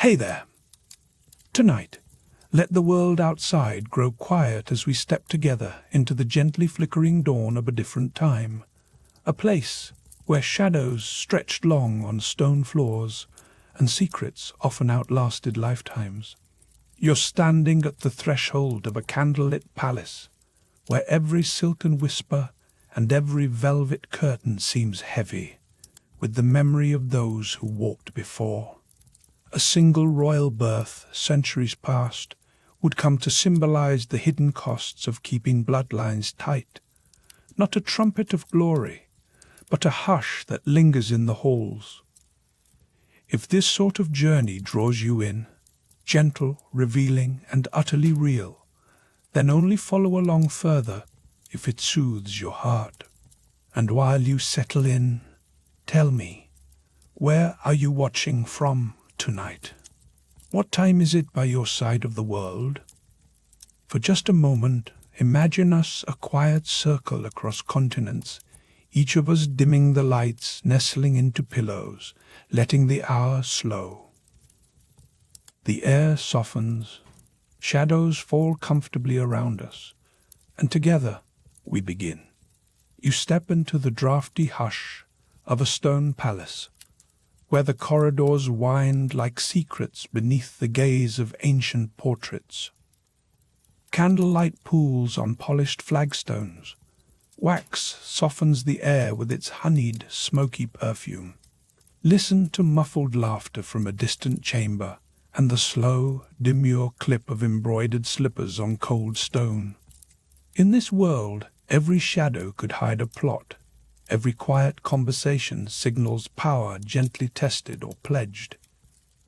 Hey there! Tonight, let the world outside grow quiet as we step together into the gently flickering dawn of a different time. A place where shadows stretched long on stone floors and secrets often outlasted lifetimes. You're standing at the threshold of a candlelit palace, where every silken whisper and every velvet curtain seems heavy with the memory of those who walked before. A single royal birth, centuries past, would come to symbolize the hidden costs of keeping bloodlines tight. Not a trumpet of glory, but a hush that lingers in the halls. If this sort of journey draws you in, gentle, revealing, and utterly real, then only follow along further if it soothes your heart. And while you settle in, tell me, where are you watching from tonight? What time is it by your side of the world? For just a moment, imagine us a quiet circle across continents, each of us dimming the lights, nestling into pillows, letting the hour slow. The air softens, shadows fall comfortably around us, and together we begin. You step into the drafty hush of a stone palace, where the corridors wind like secrets beneath the gaze of ancient portraits. Candlelight pools on polished flagstones. Wax softens the air with its honeyed, smoky perfume. Listen to muffled laughter from a distant chamber and the slow, demure clip of embroidered slippers on cold stone. In this world, every shadow could hide a plot. Every quiet conversation signals power gently tested or pledged.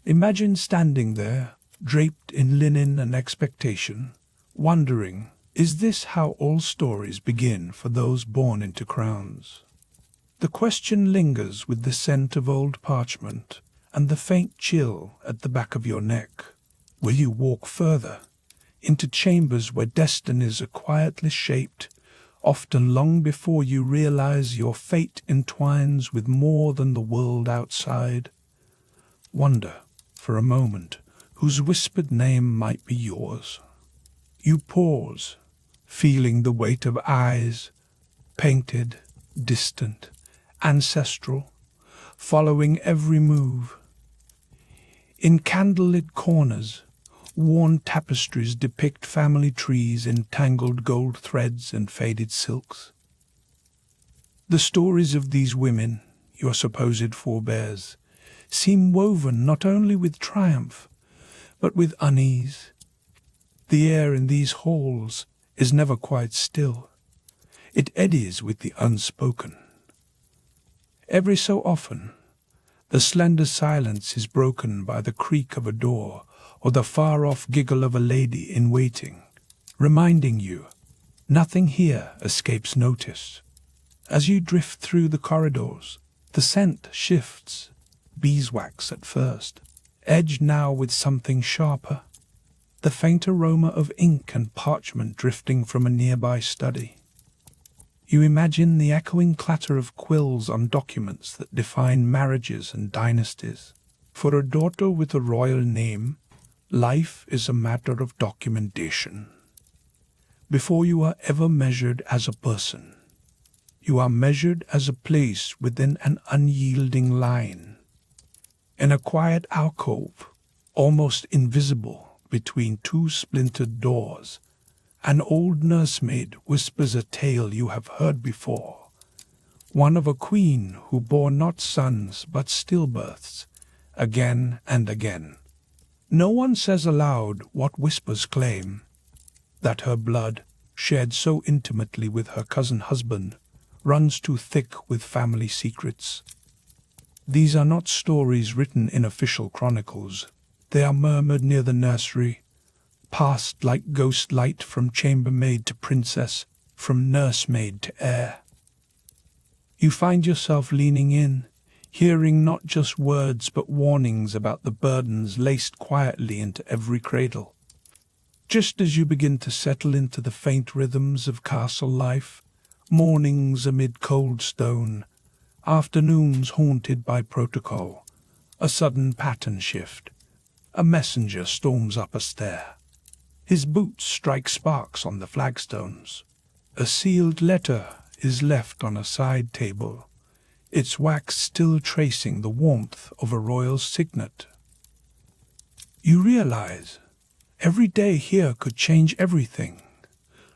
Imagine standing there, draped in linen and expectation, wondering, is this how all stories begin for those born into crowns? The question lingers with the scent of old parchment and the faint chill at the back of your neck. Will you walk further, into chambers where destinies are quietly shaped, often long before you realize your fate entwines with more than the world outside? Wonder, for a moment, whose whispered name might be yours. You pause, feeling the weight of eyes, painted, distant, ancestral, following every move. In candlelit corners, worn tapestries depict family trees in tangled gold threads and faded silks. The stories of these women, your supposed forebears, seem woven not only with triumph, but with unease. The air in these halls is never quite still. It eddies with the unspoken. Every so often, the slender silence is broken by the creak of a door or the far-off giggle of a lady in waiting, reminding you nothing here escapes notice. As you drift through the corridors, the scent shifts, beeswax at first, edged now with something sharper, the faint aroma of ink and parchment drifting from a nearby study. You imagine the echoing clatter of quills on documents that define marriages and dynasties. For a daughter with a royal name, life is a matter of documentation. Before you are ever measured as a person, you are measured as a place within an unyielding line. In a quiet alcove, almost invisible between two splintered doors, an old nursemaid whispers a tale you have heard before, one of a queen who bore not sons but stillbirths, again and again. No one says aloud what whispers claim, that her blood, shared so intimately with her cousin husband, runs too thick with family secrets. These are not stories written in official chronicles. They are murmured near the nursery, passed like ghost light from chambermaid to princess, from nursemaid to heir. You find yourself leaning in, hearing not just words but warnings about the burdens laced quietly into every cradle. Just as you begin to settle into the faint rhythms of castle life, mornings amid cold stone, afternoons haunted by protocol, a sudden pattern shift. A messenger storms up a stair. His boots strike sparks on the flagstones. A sealed letter is left on a side table, its wax still tracing the warmth of a royal signet. You realize every day here could change everything,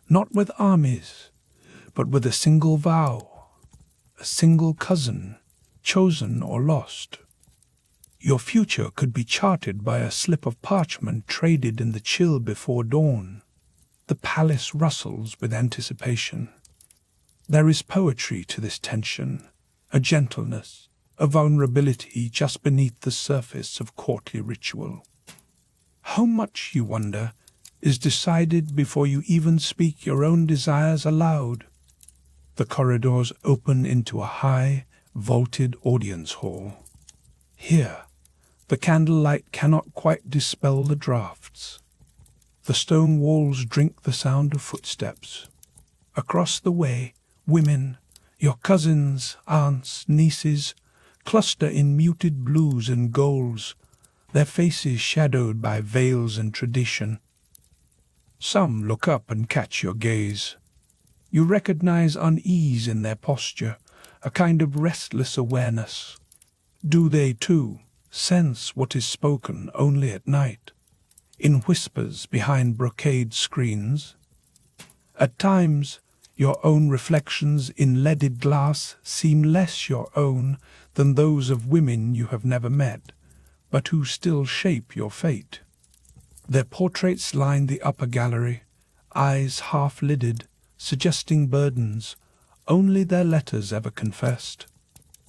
not with armies, but with a single vow, a single cousin, chosen or lost. Your future could be charted by a slip of parchment traded in the chill before dawn. The palace rustles with anticipation. There is poetry to this tension, a gentleness, a vulnerability just beneath the surface of courtly ritual. How much, you wonder, is decided before you even speak your own desires aloud? The corridors open into a high, vaulted audience hall. Here, the candlelight cannot quite dispel the draughts. The stone walls drink the sound of footsteps. Across the way, women, your cousins, aunts, nieces, cluster in muted blues and golds, their faces shadowed by veils and tradition. Some look up and catch your gaze. You recognize unease in their posture, a kind of restless awareness. Do they, too, sense what is spoken only at night, in whispers behind brocade screens? At times, your own reflections in leaded glass seem less your own than those of women you have never met, but who still shape your fate. Their portraits line the upper gallery, eyes half-lidded, suggesting burdens only their letters ever confessed.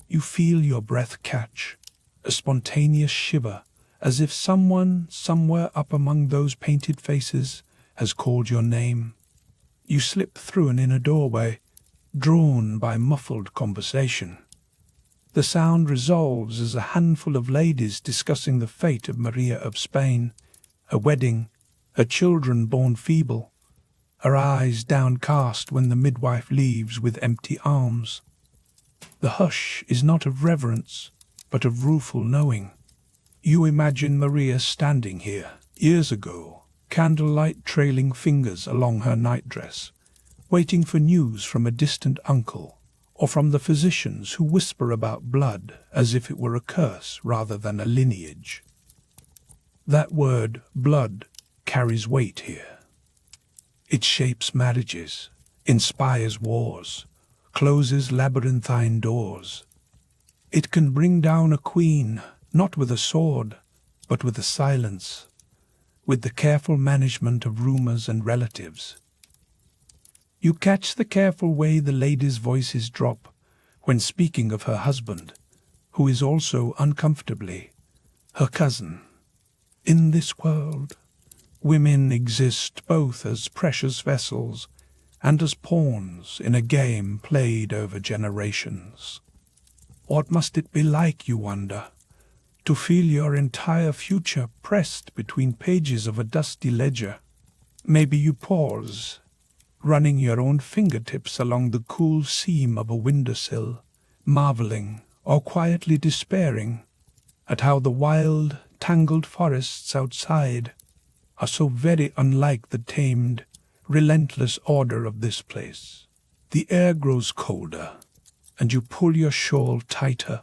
You feel your breath catch, a spontaneous shiver, as if someone, somewhere up among those painted faces, has called your name. You slip through an inner doorway, drawn by muffled conversation. The sound resolves as a handful of ladies discussing the fate of Maria of Spain, her wedding, her children born feeble, her eyes downcast when the midwife leaves with empty arms. The hush is not of reverence, but of rueful knowing. You imagine Maria standing here, years ago, candlelight trailing fingers along her nightdress, waiting for news from a distant uncle, or from the physicians who whisper about blood as if it were a curse rather than a lineage. That word, blood, carries weight here. It shapes marriages, inspires wars, closes labyrinthine doors. It can bring down a queen, not with a sword, but with a silence, with the careful management of rumors and relatives. You catch the careful way the ladies' voices drop when speaking of her husband, who is also uncomfortably her cousin. In this world, women exist both as precious vessels and as pawns in a game played over generations. What must it be like, you wonder, to feel your entire future pressed between pages of a dusty ledger? Maybe you pause, running your own fingertips along the cool seam of a windowsill, marveling or quietly despairing at how the wild, tangled forests outside are so very unlike the tamed, relentless order of this place. The air grows colder, and you pull your shawl tighter,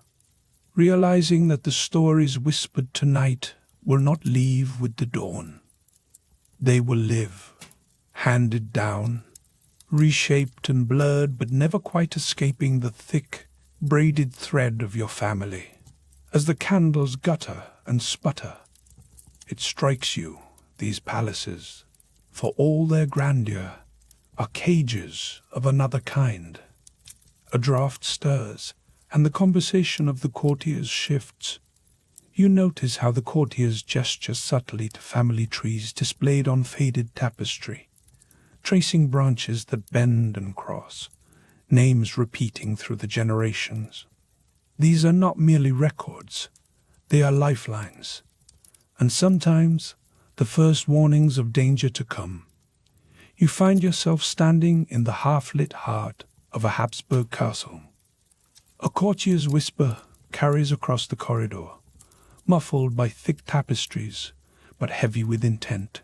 realizing that the stories whispered tonight will not leave with the dawn. They will live, handed down, reshaped and blurred, but never quite escaping the thick, braided thread of your family. As the candles gutter and sputter, it strikes you, these palaces, for all their grandeur, are cages of another kind. A draught stirs, and the conversation of the courtiers shifts. You notice how the courtiers gesture subtly to family trees displayed on faded tapestry, tracing branches that bend and cross, names repeating through the generations. These are not merely records, they are lifelines, and sometimes the first warnings of danger to come. You find yourself standing in the half-lit heart of a Habsburg castle. A courtier's whisper carries across the corridor, muffled by thick tapestries but heavy with intent.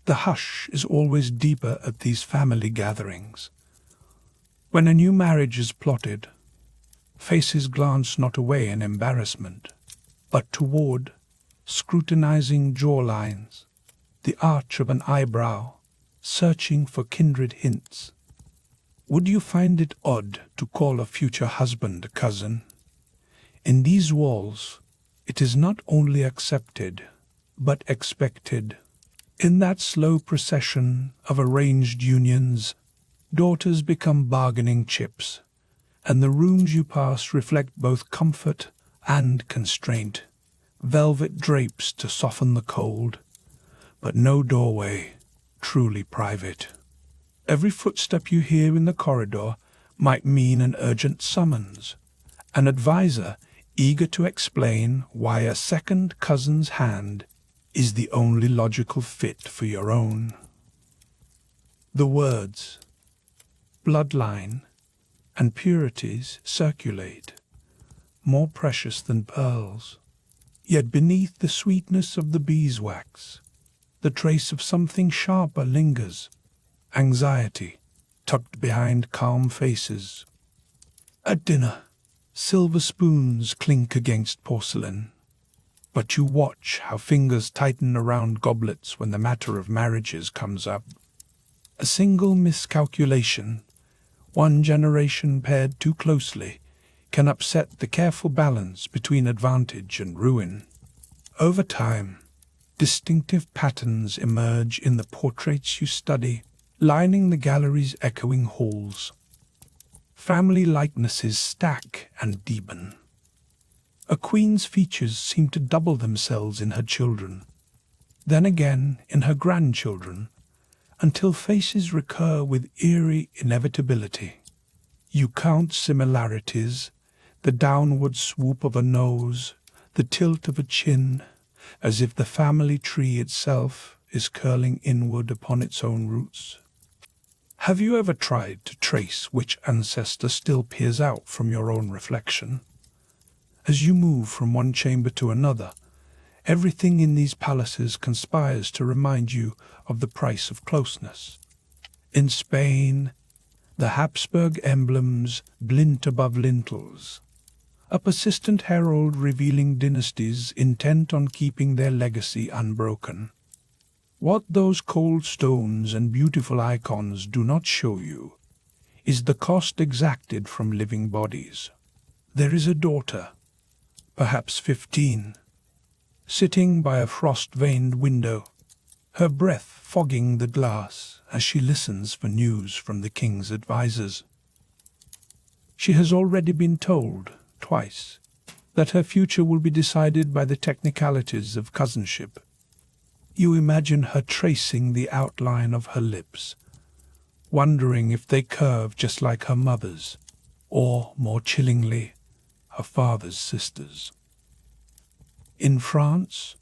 The hush is always deeper at these family gatherings. When a new marriage is plotted, faces glance not away in embarrassment, but toward scrutinizing jawlines, the arch of an eyebrow, searching for kindred hints. Would you find it odd to call a future husband a cousin? In these walls, it is not only accepted, but expected. In that slow procession of arranged unions, daughters become bargaining chips, and the rooms you pass reflect both comfort and constraint. Velvet drapes to soften the cold, but no doorway truly private. Every footstep you hear in the corridor might mean an urgent summons, an advisor eager to explain why a second cousin's hand is the only logical fit for your own. The words, bloodline, and purities circulate, more precious than pearls. Yet beneath the sweetness of the beeswax, the trace of something sharper lingers, anxiety tucked behind calm faces. At dinner, silver spoons clink against porcelain, but you watch how fingers tighten around goblets when the matter of marriages comes up. A single miscalculation, one generation paired too closely, can upset the careful balance between advantage and ruin. Over time, distinctive patterns emerge in the portraits you study, lining the gallery's echoing halls. Family likenesses stack and deepen. A queen's features seem to double themselves in her children, then again in her grandchildren, until faces recur with eerie inevitability. You count similarities, the downward swoop of a nose, the tilt of a chin, as if the family tree itself is curling inward upon its own roots. Have you ever tried to trace which ancestor still peers out from your own reflection? As you move from one chamber to another, everything in these palaces conspires to remind you of the price of closeness. In Spain, the Habsburg emblems glint above lintels, a persistent herald revealing dynasties intent on keeping their legacy unbroken. What those cold stones and beautiful icons do not show you is the cost exacted from living bodies. There is a daughter, perhaps 15, sitting by a frost-veined window, her breath fogging the glass as she listens for news from the king's advisers. She has already been told, twice, that her future will be decided by the technicalities of cousinship. You imagine her tracing the outline of her lips, wondering if they curve just like her mother's, or, more chillingly, her father's sisters. In France,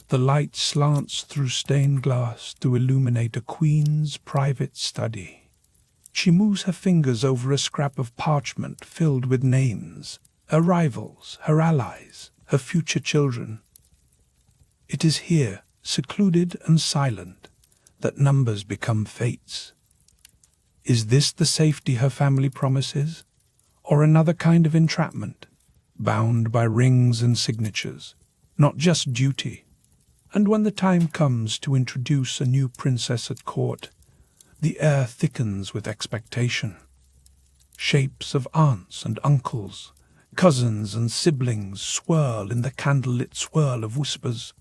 the light slants through stained glass to illuminate a queen's private study. She moves her fingers over a scrap of parchment filled with names, her rivals, her allies, her future children. It is here, secluded and silent, that numbers become fates. Is this the safety her family promises, or another kind of entrapment, bound by rings and signatures, not just duty? And when the time comes to introduce a new princess at court, the air thickens with expectation. Shapes of aunts and uncles, cousins and siblings swirl in the candlelit swirl of whispers.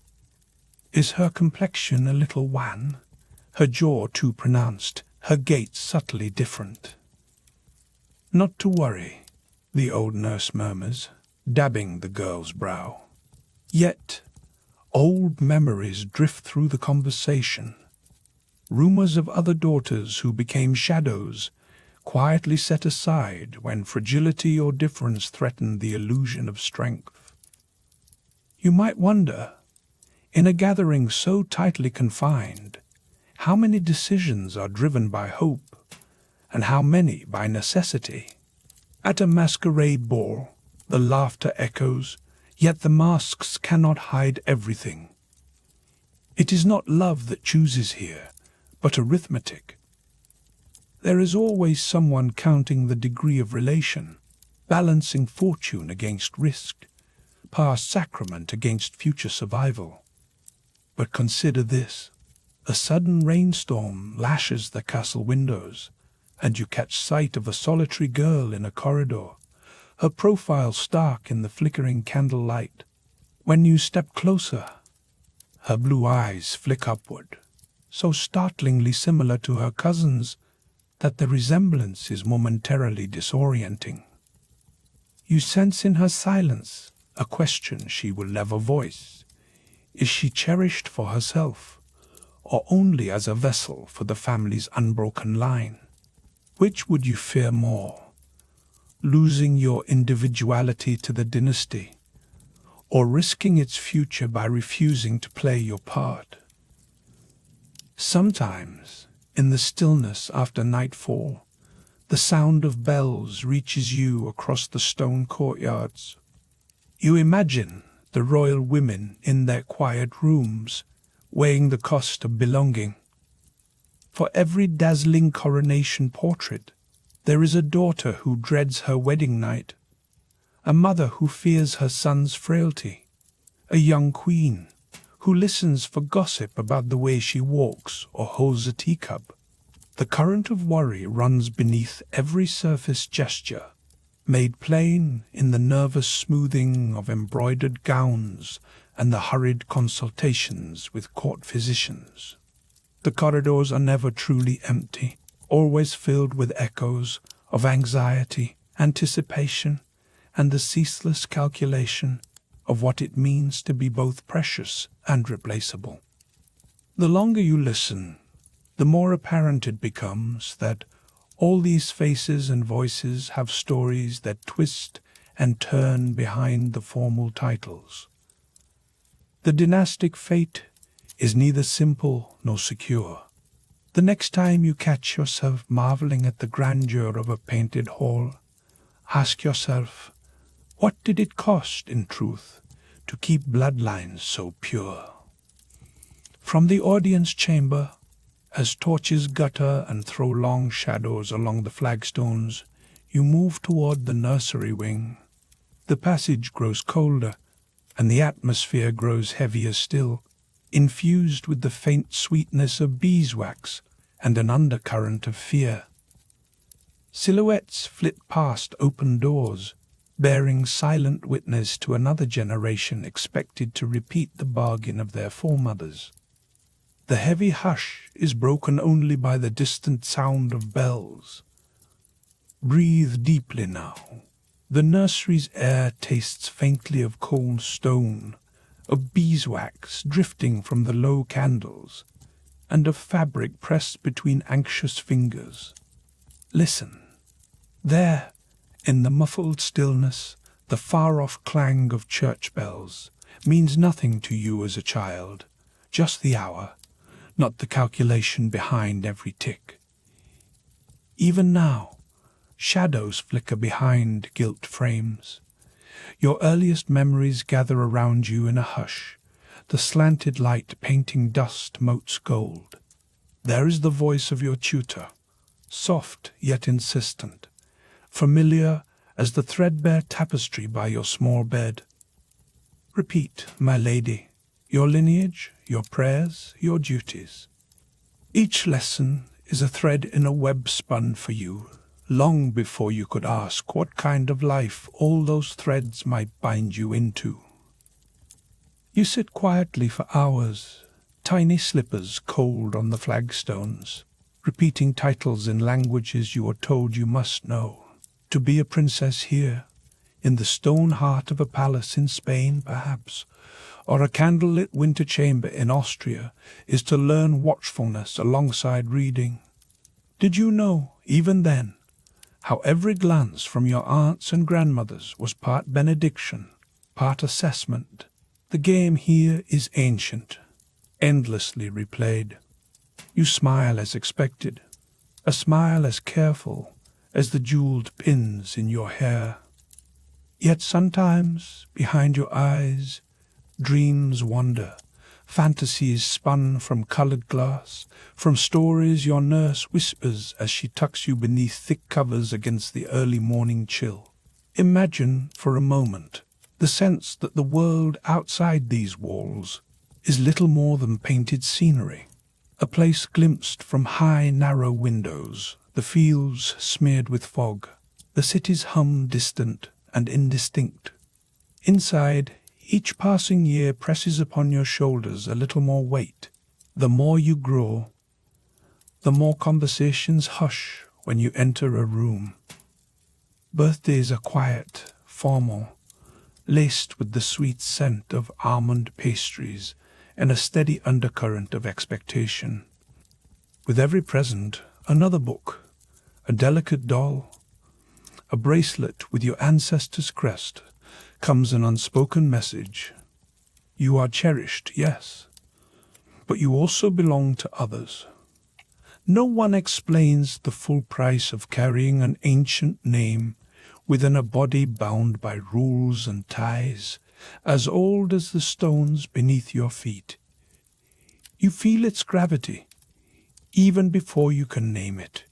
Is her complexion a little wan, her jaw too pronounced, her gait subtly different? Not to worry, the old nurse murmurs, dabbing the girl's brow. Yet, old memories drift through the conversation. Rumors of other daughters who became shadows, quietly set aside when fragility or difference threatened the illusion of strength. You might wonder, in a gathering so tightly confined, how many decisions are driven by hope, and how many by necessity? At a masquerade ball, the laughter echoes, yet the masks cannot hide everything. It is not love that chooses here, but arithmetic. There is always someone counting the degree of relation, balancing fortune against risk, past sacrament against future survival. But consider this. A sudden rainstorm lashes the castle windows, and you catch sight of a solitary girl in a corridor, her profile stark in the flickering candlelight. When you step closer, her blue eyes flick upward, so startlingly similar to her cousins that the resemblance is momentarily disorienting. You sense in her silence a question she will never voice. Is she cherished for herself, or only as a vessel for the family's unbroken line? Which would you fear more, losing your individuality to the dynasty, or risking its future by refusing to play your part? Sometimes, in the stillness after nightfall, the sound of bells reaches you across the stone courtyards. You imagine the royal women in their quiet rooms, weighing the cost of belonging. For every dazzling coronation portrait, there is a daughter who dreads her wedding night, a mother who fears her son's frailty, a young queen who listens for gossip about the way she walks or holds a teacup. The current of worry runs beneath every surface gesture, made plain in the nervous smoothing of embroidered gowns and the hurried consultations with court physicians. The corridors are never truly empty, always filled with echoes of anxiety, anticipation, and the ceaseless calculation of what it means to be both precious and replaceable. The longer you listen, the more apparent it becomes that all these faces and voices have stories that twist and turn behind the formal titles. The dynastic fate is neither simple nor secure. The next time you catch yourself marveling at the grandeur of a painted hall, ask yourself, what did it cost, in truth, to keep bloodlines so pure? From the audience chamber, as torches gutter and throw long shadows along the flagstones, you move toward the nursery wing. The passage grows colder, and the atmosphere grows heavier still, infused with the faint sweetness of beeswax and an undercurrent of fear. Silhouettes flit past open doors, bearing silent witness to another generation expected to repeat the bargain of their foremothers. The heavy hush is broken only by the distant sound of bells. Breathe deeply now. The nursery's air tastes faintly of cold stone, of beeswax drifting from the low candles, and of fabric pressed between anxious fingers. Listen. There, in the muffled stillness, the far-off clang of church bells means nothing to you as a child, just the hour, not the calculation behind every tick. Even now, shadows flicker behind gilt frames. Your earliest memories gather around you in a hush, the slanted light painting dust motes gold. There is the voice of your tutor, soft yet insistent, familiar as the threadbare tapestry by your small bed. Repeat, my lady, your lineage, your prayers, your duties. Each lesson is a thread in a web spun for you, long before you could ask what kind of life all those threads might bind you into. You sit quietly for hours, tiny slippers cold on the flagstones, repeating titles in languages you are told you must know. To be a princess here, in the stone heart of a palace in Spain, perhaps, or a candlelit winter chamber in Austria, is to learn watchfulness alongside reading. Did you know, even then, how every glance from your aunts and grandmothers was part benediction, part assessment? The game here is ancient, endlessly replayed. You smile as expected, a smile as careful as the jeweled pins in your hair. Yet sometimes, behind your eyes, dreams wander, Fantasies spun from colored glass, from stories your nurse whispers as she tucks you beneath thick covers against the early morning chill. Imagine, for a moment, the sense that the world outside these walls is little more than painted scenery, a place glimpsed from high, narrow windows, the fields smeared with fog, the city's hum distant and indistinct. Inside, each passing year presses upon your shoulders a little more weight. The more you grow, the more conversations hush when you enter a room. Birthdays are quiet, formal, laced with the sweet scent of almond pastries and a steady undercurrent of expectation. With every present, another book, a delicate doll, a bracelet with your ancestor's crest, comes an unspoken message. You are cherished, yes, but you also belong to others. No one explains the full price of carrying an ancient name within a body bound by rules and ties, as old as the stones beneath your feet. You feel its gravity, even before you can name it.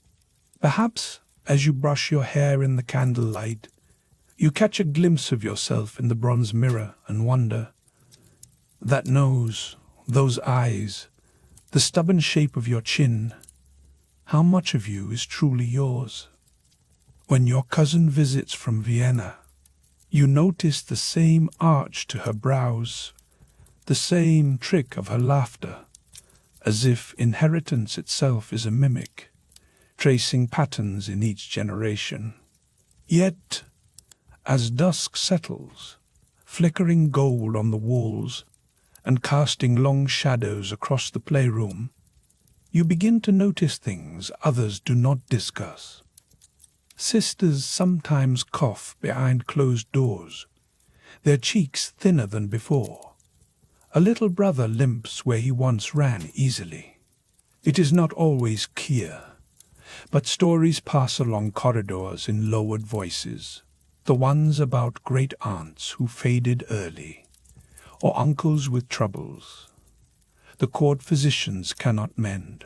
Perhaps, as you brush your hair in the candlelight, you catch a glimpse of yourself in the bronze mirror and wonder. That nose, those eyes, the stubborn shape of your chin, how much of you is truly yours? When your cousin visits from Vienna, you notice the same arch to her brows, the same trick of her laughter, as if inheritance itself is a mimic, tracing patterns in each generation. Yet, as dusk settles, flickering gold on the walls and casting long shadows across the playroom, you begin to notice things others do not discuss. Sisters sometimes cough behind closed doors, their cheeks thinner than before. A little brother limps where he once ran easily. It is not always clear, but stories pass along corridors in lowered voices, the ones about great-aunts who faded early, or uncles with troubles the court physicians cannot mend.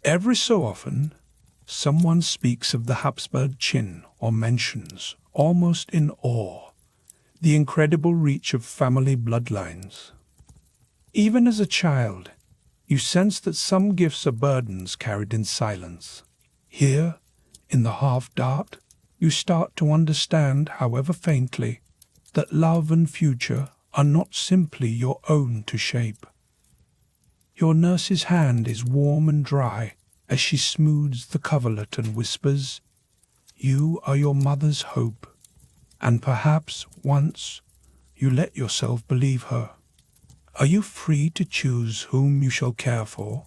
Every so often, someone speaks of the Habsburg chin or mentions, almost in awe, the incredible reach of family bloodlines. Even as a child, you sense that some gifts are burdens carried in silence. Here, in the half-dark, you start to understand, however faintly, that love and future are not simply your own to shape. Your nurse's hand is warm and dry as she smooths the coverlet and whispers, "You are your mother's hope," and perhaps once you let yourself believe her. Are you free to choose whom you shall care for?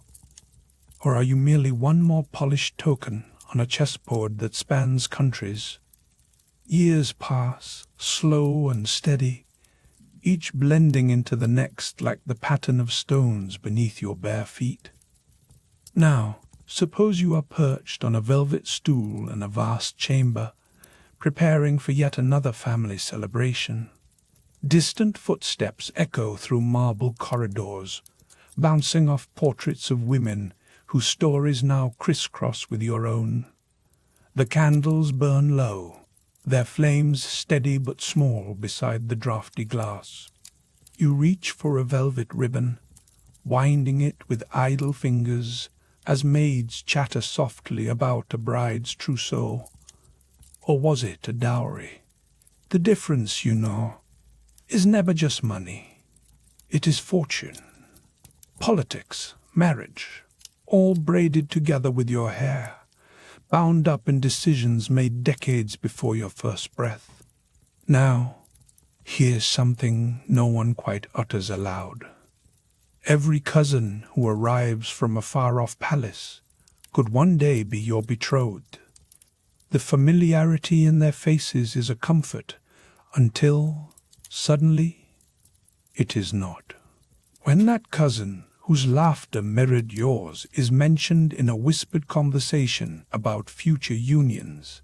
Or are you merely one more polished token on a chessboard that spans countries? Years pass, slow and steady, each blending into the next like the pattern of stones beneath your bare feet. Now, suppose you are perched on a velvet stool in a vast chamber, preparing for yet another family celebration. Distant footsteps echo through marble corridors, bouncing off portraits of women whose stories now crisscross with your own. The candles burn low, their flames steady but small beside the draughty glass. You reach for a velvet ribbon, winding it with idle fingers as maids chatter softly about a bride's trousseau. Or was it a dowry? The difference, you know, is never just money. It is fortune, politics, marriage, all braided together with your hair, bound up in decisions made decades before your first breath. Now, here's something no one quite utters aloud. Every cousin who arrives from a far-off palace could one day be your betrothed. The familiarity in their faces is a comfort until, suddenly, it is not. When that cousin, whose laughter mirrored yours, is mentioned in a whispered conversation about future unions,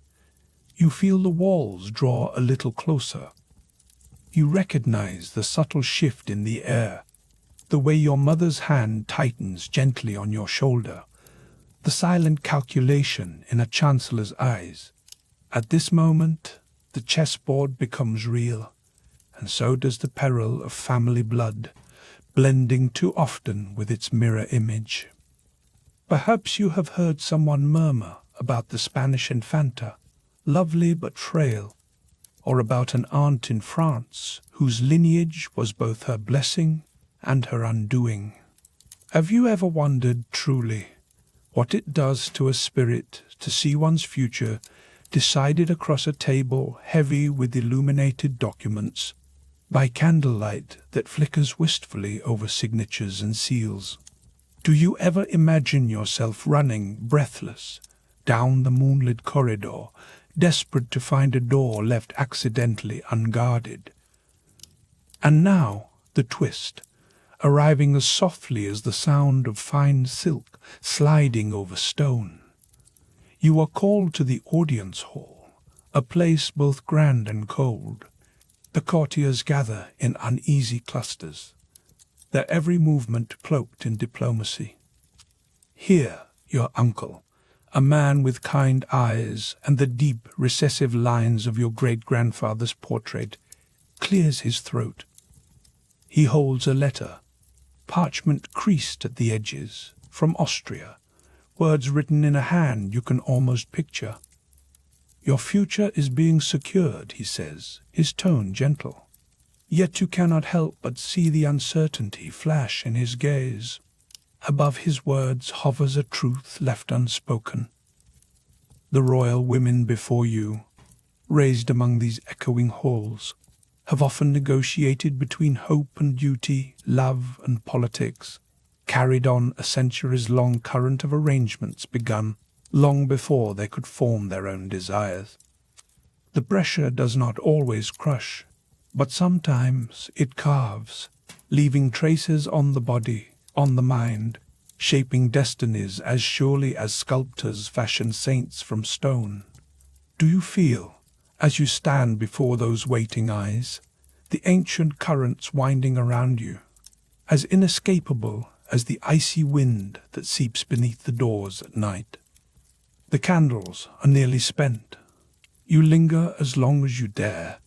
you feel the walls draw a little closer. You recognize the subtle shift in the air, the way your mother's hand tightens gently on your shoulder, the silent calculation in a chancellor's eyes. At this moment, the chessboard becomes real, and so does the peril of family blood, blending too often with its mirror image. Perhaps you have heard someone murmur about the Spanish Infanta, lovely but frail, or about an aunt in France whose lineage was both her blessing and her undoing. Have you ever wondered truly what it does to a spirit to see one's future decided across a table heavy with illuminated documents, by candlelight that flickers wistfully over signatures and seals? Do you ever imagine yourself running, breathless, down the moonlit corridor, desperate to find a door left accidentally unguarded? And now the twist, arriving as softly as the sound of fine silk sliding over stone. You are called to the audience hall, a place both grand and cold. The courtiers gather in uneasy clusters, their every movement cloaked in diplomacy. Here your uncle, a man with kind eyes and the deep recessive lines of your great-grandfather's portrait, clears his throat. He holds a letter, parchment creased at the edges, from Austria, words written in a hand you can almost picture. Your future is being secured, he says, his tone gentle. Yet you cannot help but see the uncertainty flash in his gaze. Above his words hovers a truth left unspoken. The royal women before you, raised among these echoing halls, have often negotiated between hope and duty, love and politics, carried on a centuries-long current of arrangements begun long before they could form their own desires. The pressure does not always crush, but sometimes it carves, leaving traces on the body, on the mind, shaping destinies as surely as sculptors fashion saints from stone. Do you feel, as you stand before those waiting eyes, the ancient currents winding around you, as inescapable as the icy wind that seeps beneath the doors at night? The candles are nearly spent. You linger as long as you dare,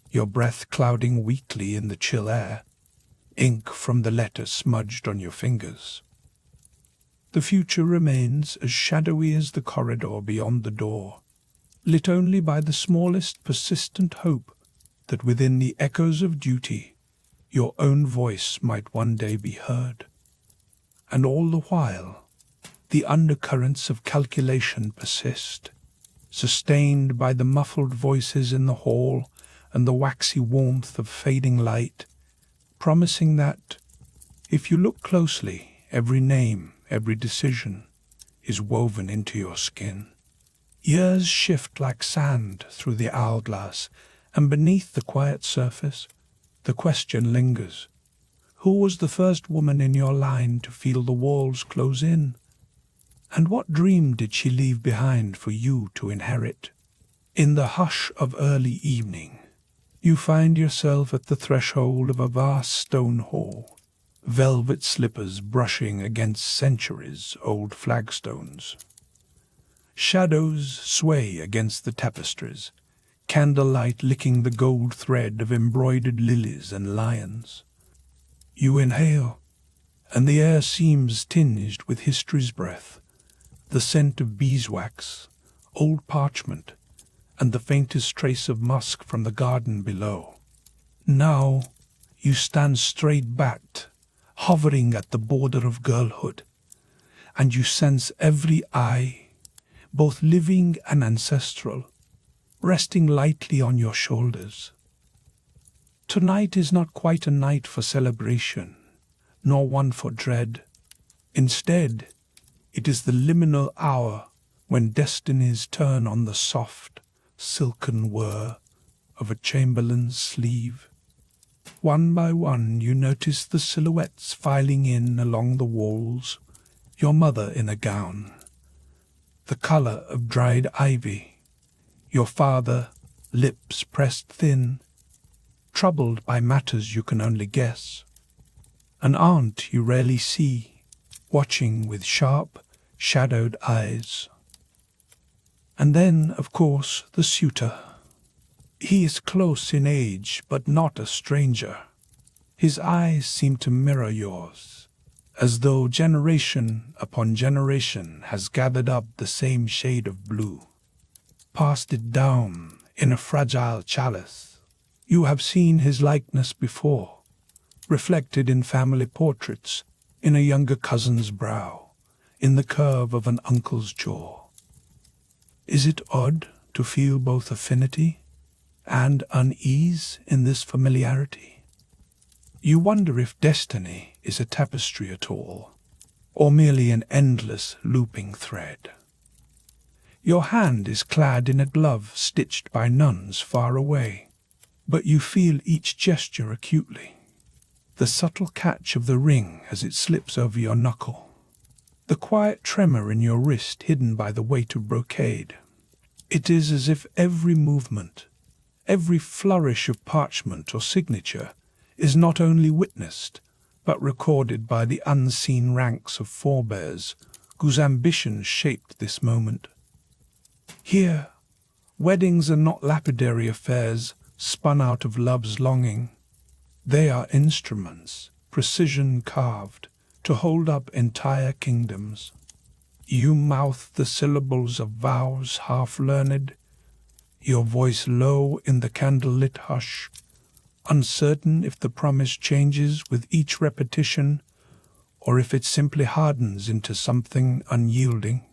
your breath clouding weakly in the chill air, ink from the letter smudged on your fingers. The future remains as shadowy as the corridor beyond the door, lit only by the smallest persistent hope that within the echoes of duty your own voice might one day be heard. And all the while, the undercurrents of calculation persist, sustained by the muffled voices in the hall and the waxy warmth of fading light, promising that, if you look closely, every name, every decision is woven into your skin. Years shift like sand through the hourglass, and beneath the quiet surface, the question lingers. Who was the first woman in your line to feel the walls close in? And what dream did she leave behind for you to inherit? In the hush of early evening, you find yourself at the threshold of a vast stone hall, velvet slippers brushing against centuries-old flagstones. Shadows sway against the tapestries, candlelight licking the gold thread of embroidered lilies and lions. You inhale, and the air seems tinged with history's breath, the scent of beeswax, old parchment, and the faintest trace of musk from the garden below. Now you stand straight-backed, hovering at the border of girlhood, and you sense every eye, both living and ancestral, resting lightly on your shoulders. Tonight is not quite a night for celebration, nor one for dread. Instead, it is the liminal hour when destinies turn on the soft, silken whir of a chamberlain's sleeve. One by one you notice the silhouettes filing in along the walls, your mother in a gown, the colour of dried ivy, your father, lips pressed thin, troubled by matters you can only guess. an aunt you rarely see, watching with sharp, shadowed eyes. And then, of course, the suitor. He is close in age, but not a stranger. His eyes seem to mirror yours, as though generation upon generation has gathered up the same shade of blue, passed it down in a fragile chalice. You have seen his likeness before, reflected in family portraits, in a younger cousin's brow, in the curve of an uncle's jaw. Is it odd to feel both affinity and unease in this familiarity? You wonder if destiny is a tapestry at all, or merely an endless looping thread. Your hand is clad in a glove stitched by nuns far away, but you feel each gesture acutely. The subtle catch of the ring as it slips over your knuckle, the quiet tremor in your wrist hidden by the weight of brocade. It is as if every movement, every flourish of parchment or signature is not only witnessed, but recorded by the unseen ranks of forebears whose ambitions shaped this moment. Here, weddings are not lapidary affairs spun out of love's longing. They are instruments, precision carved, to hold up entire kingdoms. You mouth the syllables of vows half-learned, your voice low in the candlelit hush, uncertain if the promise changes with each repetition, or if it simply hardens into something unyielding.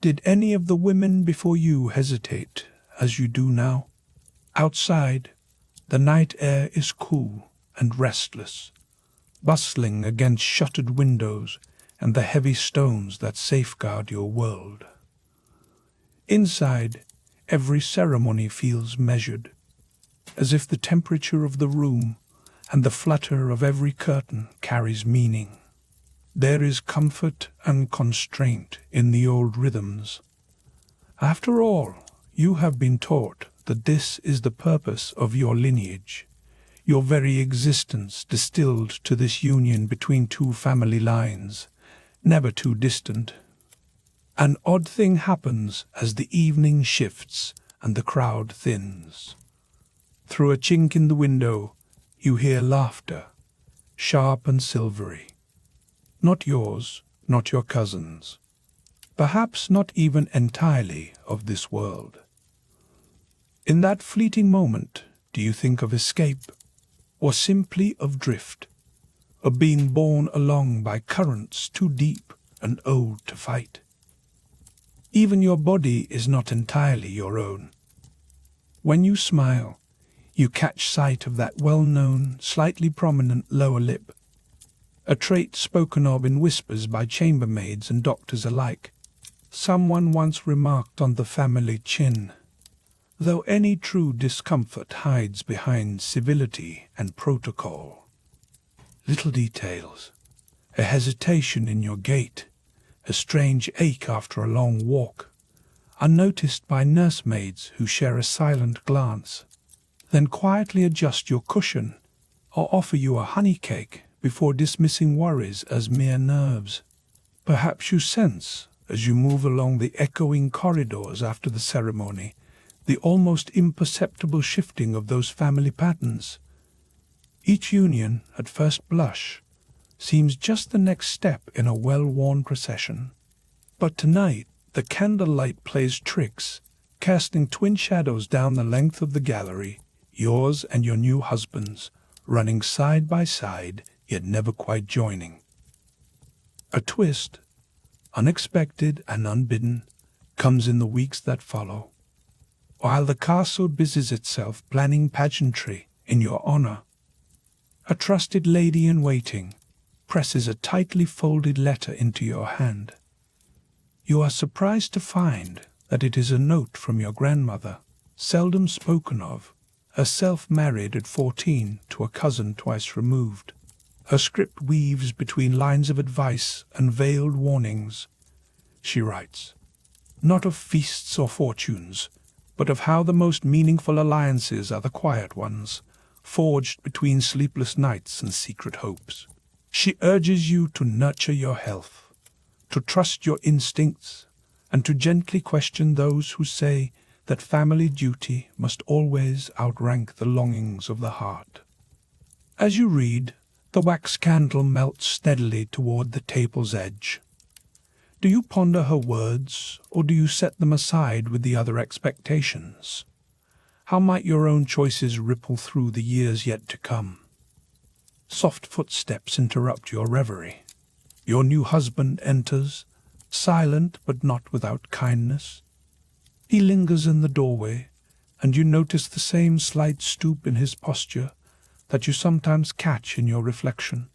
Did any of the women before you hesitate, as you do now? Outside, the night air is cool and restless, bustling against shuttered windows and the heavy stones that safeguard your world. Inside, every ceremony feels measured, as if the temperature of the room and the flutter of every curtain carries meaning. There is comfort and constraint in the old rhythms. After all, you have been taught that this is the purpose of your lineage, your very existence distilled to this union between two family lines, never too distant. An odd thing happens as the evening shifts and the crowd thins. Through a chink in the window, you hear laughter, sharp and silvery. Not yours, not your cousin's, perhaps not even entirely of this world. In that fleeting moment, do you think of escape, or simply of drift, of being borne along by currents too deep and old to fight? Even your body is not entirely your own. When you smile, you catch sight of that well-known, slightly prominent lower lip, a trait spoken of in whispers by chambermaids and doctors alike. Someone once remarked on the family chin, though any true discomfort hides behind civility and protocol. Little details, a hesitation in your gait, a strange ache after a long walk, unnoticed by nursemaids who share a silent glance, then quietly adjust your cushion or offer you a honey cake before dismissing worries as mere nerves. Perhaps you sense, as you move along the echoing corridors after the ceremony, the almost imperceptible shifting of those family patterns. Each union, at first blush, seems just the next step in a well-worn procession. But tonight, the candlelight plays tricks, casting twin shadows down the length of the gallery, yours and your new husband's, running side by side, yet never quite joining. A twist, unexpected and unbidden, comes in the weeks that follow. While the castle busies itself planning pageantry in your honor, a trusted lady-in-waiting presses a tightly folded letter into your hand. You are surprised to find that it is a note from your grandmother, seldom spoken of, herself married at 14 to a cousin twice removed. Her script weaves between lines of advice and veiled warnings. She writes, not of feasts or fortunes, but of how the most meaningful alliances are the quiet ones, forged between sleepless nights and secret hopes. She urges you to nurture your health, to trust your instincts, and to gently question those who say that family duty must always outrank the longings of the heart. As you read, the wax candle melts steadily toward the table's edge. Do you ponder her words, or do you set them aside with the other expectations? How might your own choices ripple through the years yet to come? Soft footsteps interrupt your reverie. Your new husband enters, silent but not without kindness. He lingers in the doorway, and you notice the same slight stoop in his posture that you sometimes catch in your reflection.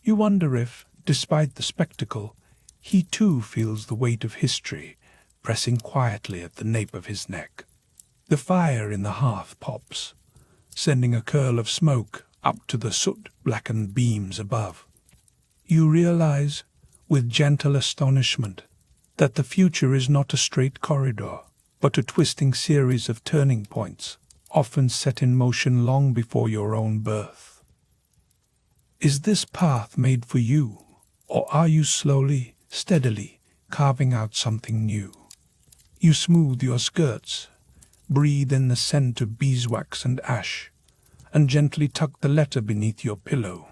You wonder if, despite the spectacle, he too feels the weight of history pressing quietly at the nape of his neck. The fire in the hearth pops, sending a curl of smoke up to the soot-blackened beams above. You realize, with gentle astonishment, that the future is not a straight corridor, but a twisting series of turning points, often set in motion long before your own birth. Is this path made for you, or are you slowly, steadily carving out something new? You smooth your skirts, breathe in the scent of beeswax and ash, and gently tuck the letter beneath your pillow.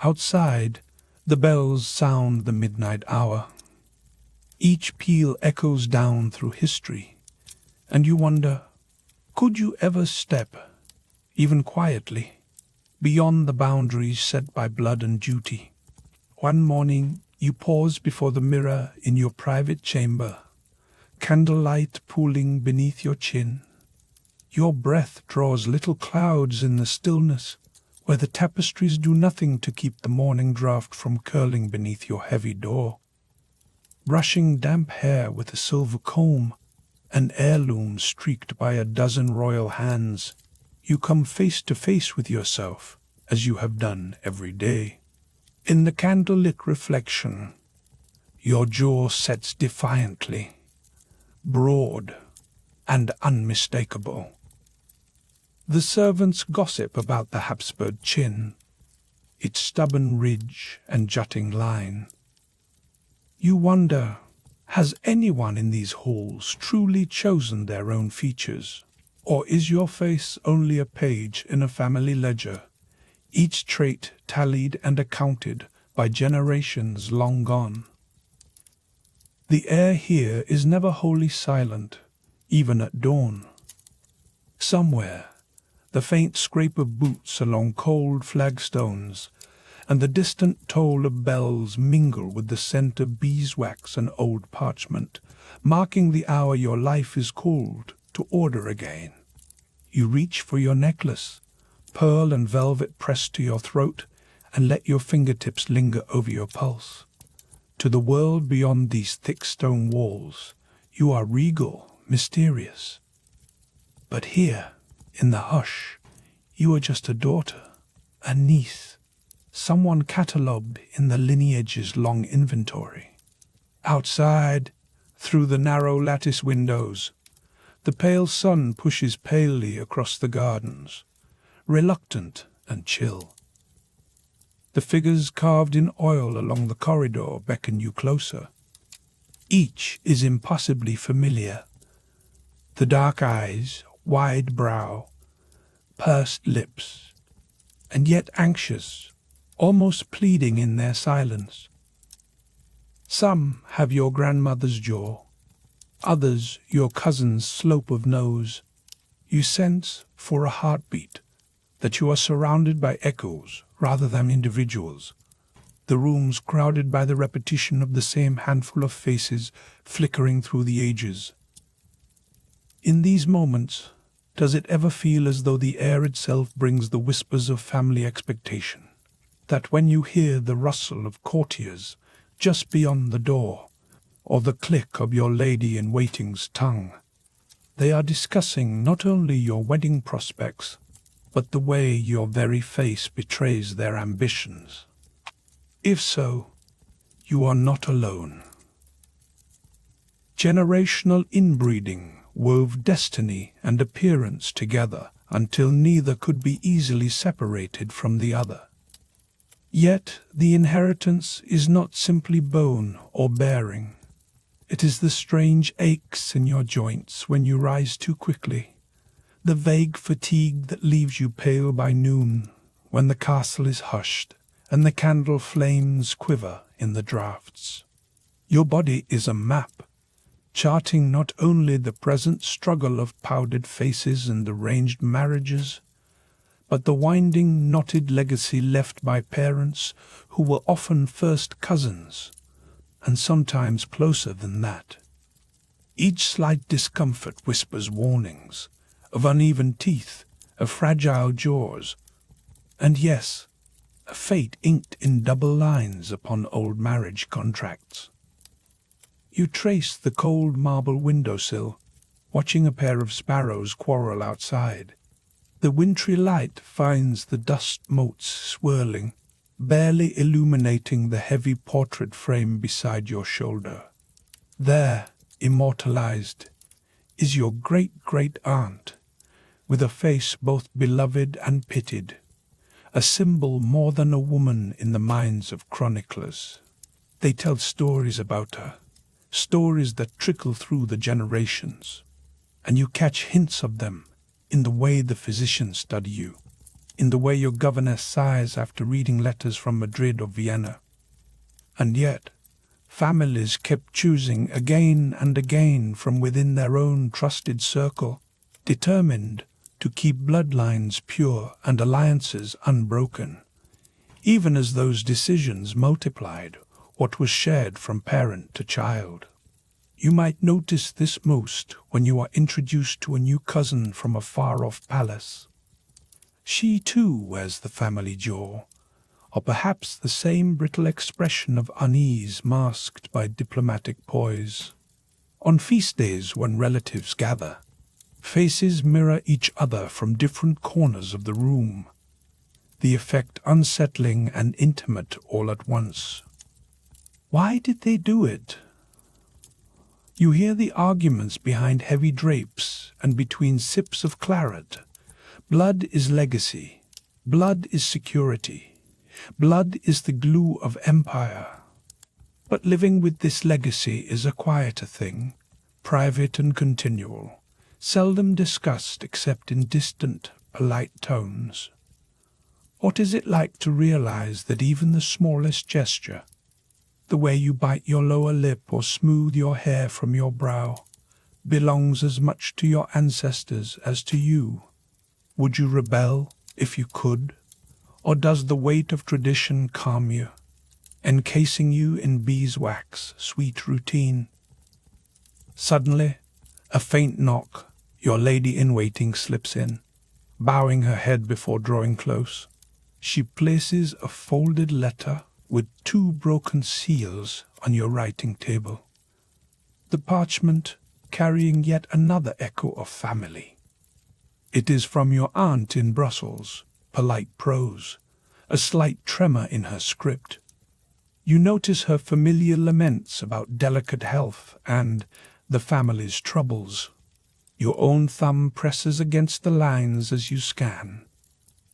Outside, the bells sound the midnight hour. Each peal echoes down through history, and you wonder, could you ever step, even quietly, beyond the boundaries set by blood and duty? One morning, you pause before the mirror in your private chamber, candlelight pooling beneath your chin. Your breath draws little clouds in the stillness, where the tapestries do nothing to keep the morning draught from curling beneath your heavy door. Brushing damp hair with a silver comb, an heirloom streaked by a dozen royal hands, you come face to face with yourself, as you have done every day. In the candlelit reflection, your jaw sets defiantly, broad and unmistakable. The servants gossip about the Habsburg chin, its stubborn ridge and jutting line. You wonder, has anyone in these halls truly chosen their own features, or is your face only a page in a family ledger, each trait tallied and accounted by generations long gone? The air here is never wholly silent, even at dawn. Somewhere, the faint scrape of boots along cold flagstones and the distant toll of bells mingle with the scent of beeswax and old parchment, marking the hour your life is called to order again. You reach for your necklace, pearl and velvet pressed to your throat, and let your fingertips linger over your pulse. To the world beyond these thick stone walls, you are regal, mysterious. But here, in the hush, you are just a daughter, a niece, someone catalogued in the lineage's long inventory. Outside, through the narrow lattice windows, the pale sun pushes palely across the gardens, reluctant and chill. The figures carved in oil along the corridor beckon you closer. Each is impossibly familiar. The dark eyes, wide brow, pursed lips, and yet anxious, almost pleading in their silence. Some have your grandmother's jaw, others your cousin's slope of nose. You sense, for a heartbeat, that you are surrounded by echoes rather than individuals, the rooms crowded by the repetition of the same handful of faces flickering through the ages. In these moments, does it ever feel as though the air itself brings the whispers of family expectation, that when you hear the rustle of courtiers just beyond the door, or the click of your lady-in-waiting's tongue, they are discussing not only your wedding prospects, but the way your very face betrays their ambitions? If so, you are not alone. Generational inbreeding wove destiny and appearance together until neither could be easily separated from the other. Yet the inheritance is not simply bone or bearing. It is the strange aches in your joints when you rise too quickly, the vague fatigue that leaves you pale by noon when the castle is hushed and the candle flames quiver in the draughts. Your body is a map, charting not only the present struggle of powdered faces and arranged marriages, but the winding, knotted legacy left by parents who were often first cousins, and sometimes closer than that. Each slight discomfort whispers warnings of uneven teeth, of fragile jaws, and yes, a fate inked in double lines upon old marriage contracts. You trace the cold marble windowsill, watching a pair of sparrows quarrel outside. The wintry light finds the dust motes swirling, barely illuminating the heavy portrait frame beside your shoulder. There, immortalized, is your great-great-aunt, with a face both beloved and pitied, a symbol more than a woman in the minds of chroniclers. They tell stories about her, stories that trickle through the generations, and you catch hints of them in the way the physicians study you, in the way your governess sighs after reading letters from Madrid or Vienna. And yet, families kept choosing again and again from within their own trusted circle, determined to keep bloodlines pure and alliances unbroken, even as those decisions multiplied what was shared from parent to child. You might notice this most when you are introduced to a new cousin from a far-off palace. She too wears the family jaw, or perhaps the same brittle expression of unease masked by diplomatic poise. On feast days when relatives gather, faces mirror each other from different corners of the room, the effect unsettling and intimate all at once. Why did they do it? You hear the arguments behind heavy drapes and between sips of claret. Blood is legacy. Blood is security. Blood is the glue of empire. But living with this legacy is a quieter thing, private and continual, seldom discussed except in distant, polite tones. What is it like to realize that even the smallest gesture, the way you bite your lower lip or smooth your hair from your brow, belongs as much to your ancestors as to you? Would you rebel if you could? Or does the weight of tradition calm you, encasing you in beeswax, sweet routine? Suddenly, a faint knock, your lady-in-waiting slips in, bowing her head before drawing close. She places a folded letter with 2 broken seals on your writing table, the parchment carrying yet another echo of family. It is from your aunt in Brussels, polite prose, a slight tremor in her script. You notice her familiar laments about delicate health and the family's troubles. Your own thumb presses against the lines as you scan,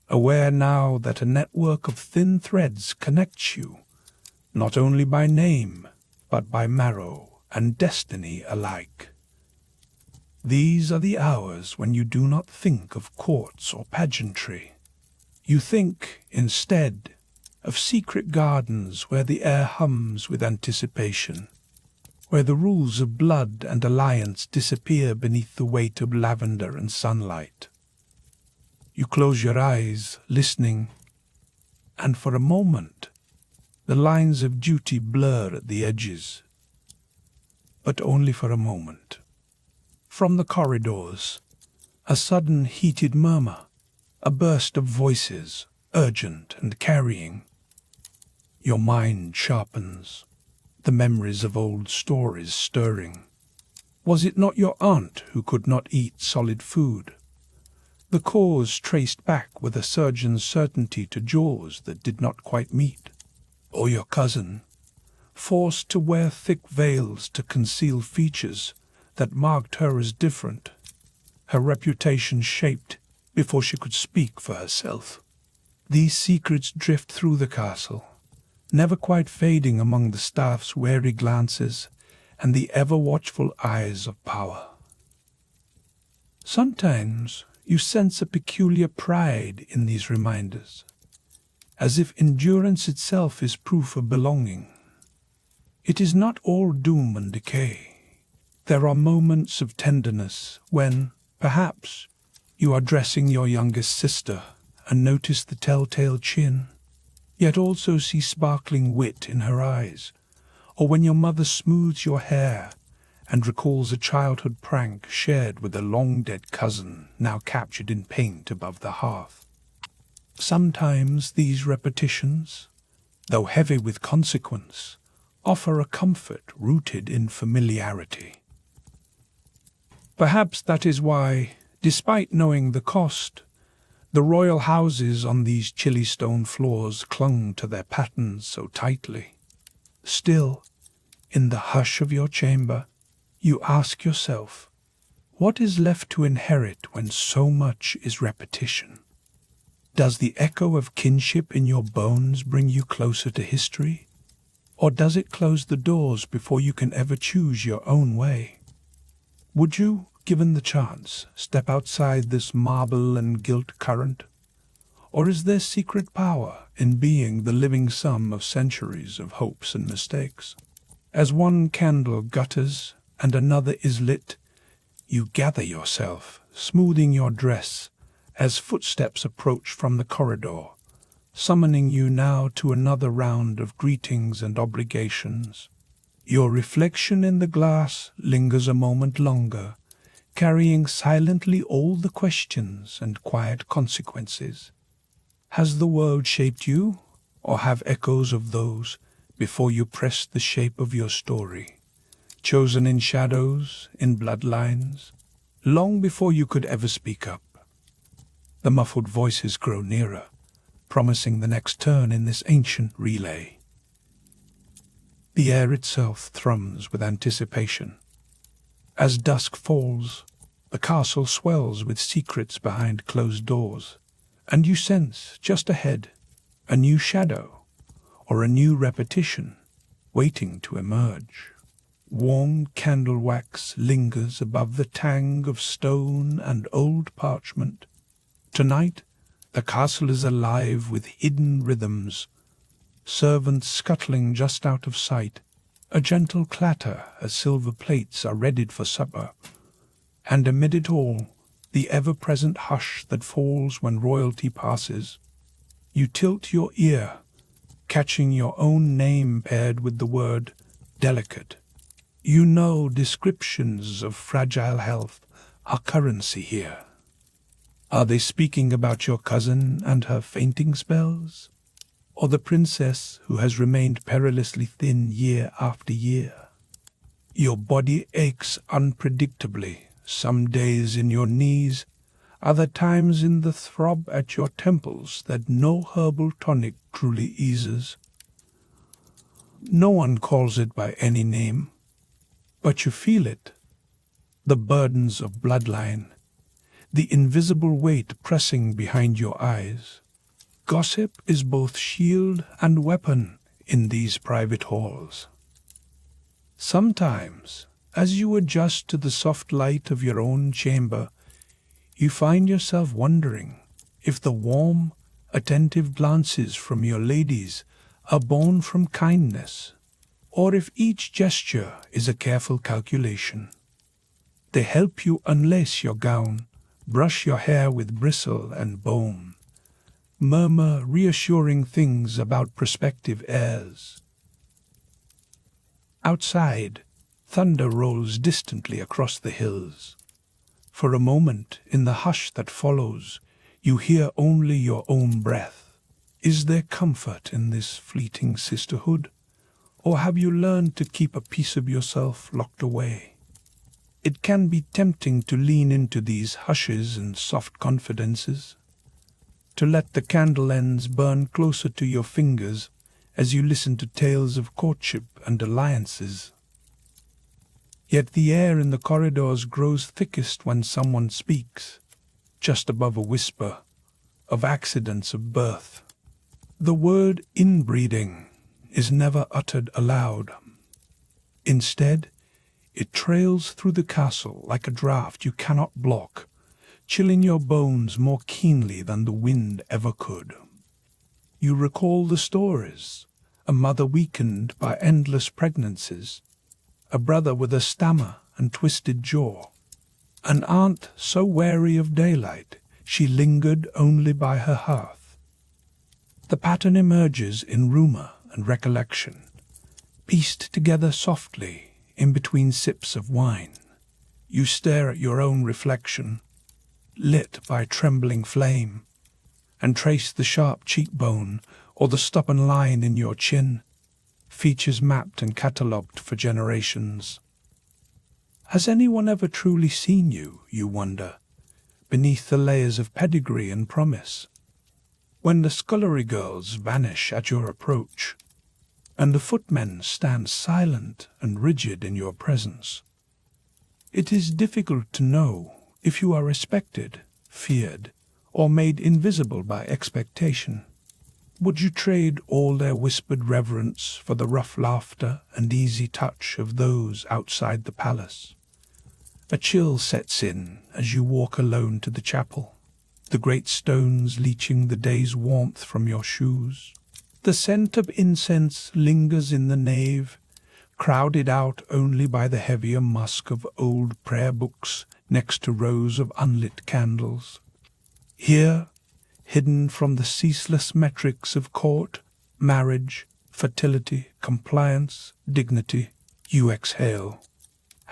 aware now that a network of thin threads connects you, not only by name, but by marrow and destiny alike. These are the hours when you do not think of courts or pageantry. You think, instead, of secret gardens where the air hums with anticipation, where the rules of blood and alliance disappear beneath the weight of lavender and sunlight. You close your eyes, listening, and for a moment the lines of duty blur at the edges. But only for a moment. From the corridors, a sudden heated murmur, a burst of voices, urgent and carrying. Your mind sharpens, the memories of old stories stirring. Was it not your aunt who could not eat solid food? The cause traced back with a surgeon's certainty to jaws that did not quite meet. Or your cousin, forced to wear thick veils to conceal features that marked her as different, her reputation shaped before she could speak for herself. These secrets drift through the castle, never quite fading among the staff's wary glances and the ever-watchful eyes of power. Sometimes you sense a peculiar pride in these reminders, as if endurance itself is proof of belonging. It is not all doom and decay. There are moments of tenderness when, perhaps, you are dressing your youngest sister and notice the telltale chin, yet also see sparkling wit in her eyes, or when your mother smooths your hair and recalls a childhood prank shared with a long-dead cousin now captured in paint above the hearth. Sometimes these repetitions, though heavy with consequence, offer a comfort rooted in familiarity. Perhaps that is why, despite knowing the cost, the royal houses on these chilly stone floors clung to their patterns so tightly. Still, in the hush of your chamber, you ask yourself, what is left to inherit when so much is repetition? Does the echo of kinship in your bones bring you closer to history? Or does it close the doors before you can ever choose your own way? Would you, given the chance, step outside this marble and gilt current? Or is there secret power in being the living sum of centuries of hopes and mistakes? As one candle gutters and another is lit, you gather yourself, smoothing your dress, as footsteps approach from the corridor, summoning you now to another round of greetings and obligations. Your reflection in the glass lingers a moment longer, carrying silently all the questions and quiet consequences. Has the world shaped you, or have echoes of those before you press the shape of your story, chosen in shadows, in bloodlines, long before you could ever speak up? The muffled voices grow nearer, promising the next turn in this ancient relay. The air itself thrums with anticipation. As dusk falls, the castle swells with secrets behind closed doors, and you sense, just ahead, a new shadow, or a new repetition, waiting to emerge. Warm candle wax lingers above the tang of stone and old parchment. Tonight, the castle is alive with hidden rhythms, servants scuttling just out of sight, a gentle clatter as silver plates are readied for supper, and amid it all, the ever-present hush that falls when royalty passes. You tilt your ear, catching your own name paired with the word delicate. You know descriptions of fragile health are currency here. Are they speaking about your cousin and her fainting spells? Or the princess who has remained perilously thin year after year? Your body aches unpredictably, some days in your knees, other times in the throb at your temples that no herbal tonic truly eases. No one calls it by any name, but you feel it. The burdens of bloodline, the invisible weight pressing behind your eyes. Gossip is both shield and weapon in these private halls. Sometimes, as you adjust to the soft light of your own chamber, you find yourself wondering if the warm, attentive glances from your ladies are born from kindness, or if each gesture is a careful calculation. They help you unlace your gown, brush your hair with bristle and comb, murmur reassuring things about prospective heirs. Outside, thunder rolls distantly across the hills. For a moment, in the hush that follows, you hear only your own breath. Is there comfort in this fleeting sisterhood, or have you learned to keep a piece of yourself locked away? It can be tempting to lean into these hushes and soft confidences, to let the candle ends burn closer to your fingers as you listen to tales of courtship and alliances. Yet the air in the corridors grows thickest when someone speaks, just above a whisper, of accidents of birth. The word inbreeding is never uttered aloud. Instead, it trails through the castle like a draught you cannot block, chilling your bones more keenly than the wind ever could. You recall the stories, a mother weakened by endless pregnancies, a brother with a stammer and twisted jaw, an aunt so wary of daylight she lingered only by her hearth. The pattern emerges in rumour and recollection, pieced together softly in between sips of wine. You stare at your own reflection, lit by trembling flame, and trace the sharp cheekbone or the stubborn line in your chin, features mapped and catalogued for generations. Has anyone ever truly seen you, you wonder, beneath the layers of pedigree and promise? When the scullery girls vanish at your approach, and the footmen stand silent and rigid in your presence, it is difficult to know if you are respected, feared, or made invisible by expectation. Would you trade all their whispered reverence for the rough laughter and easy touch of those outside the palace? A chill sets in as you walk alone to the chapel, the great stones leaching the day's warmth from your shoes. The scent of incense lingers in the nave, crowded out only by the heavier musk of old prayer books next to rows of unlit candles. Here, hidden from the ceaseless metrics of court, marriage, fertility, compliance, dignity, you exhale,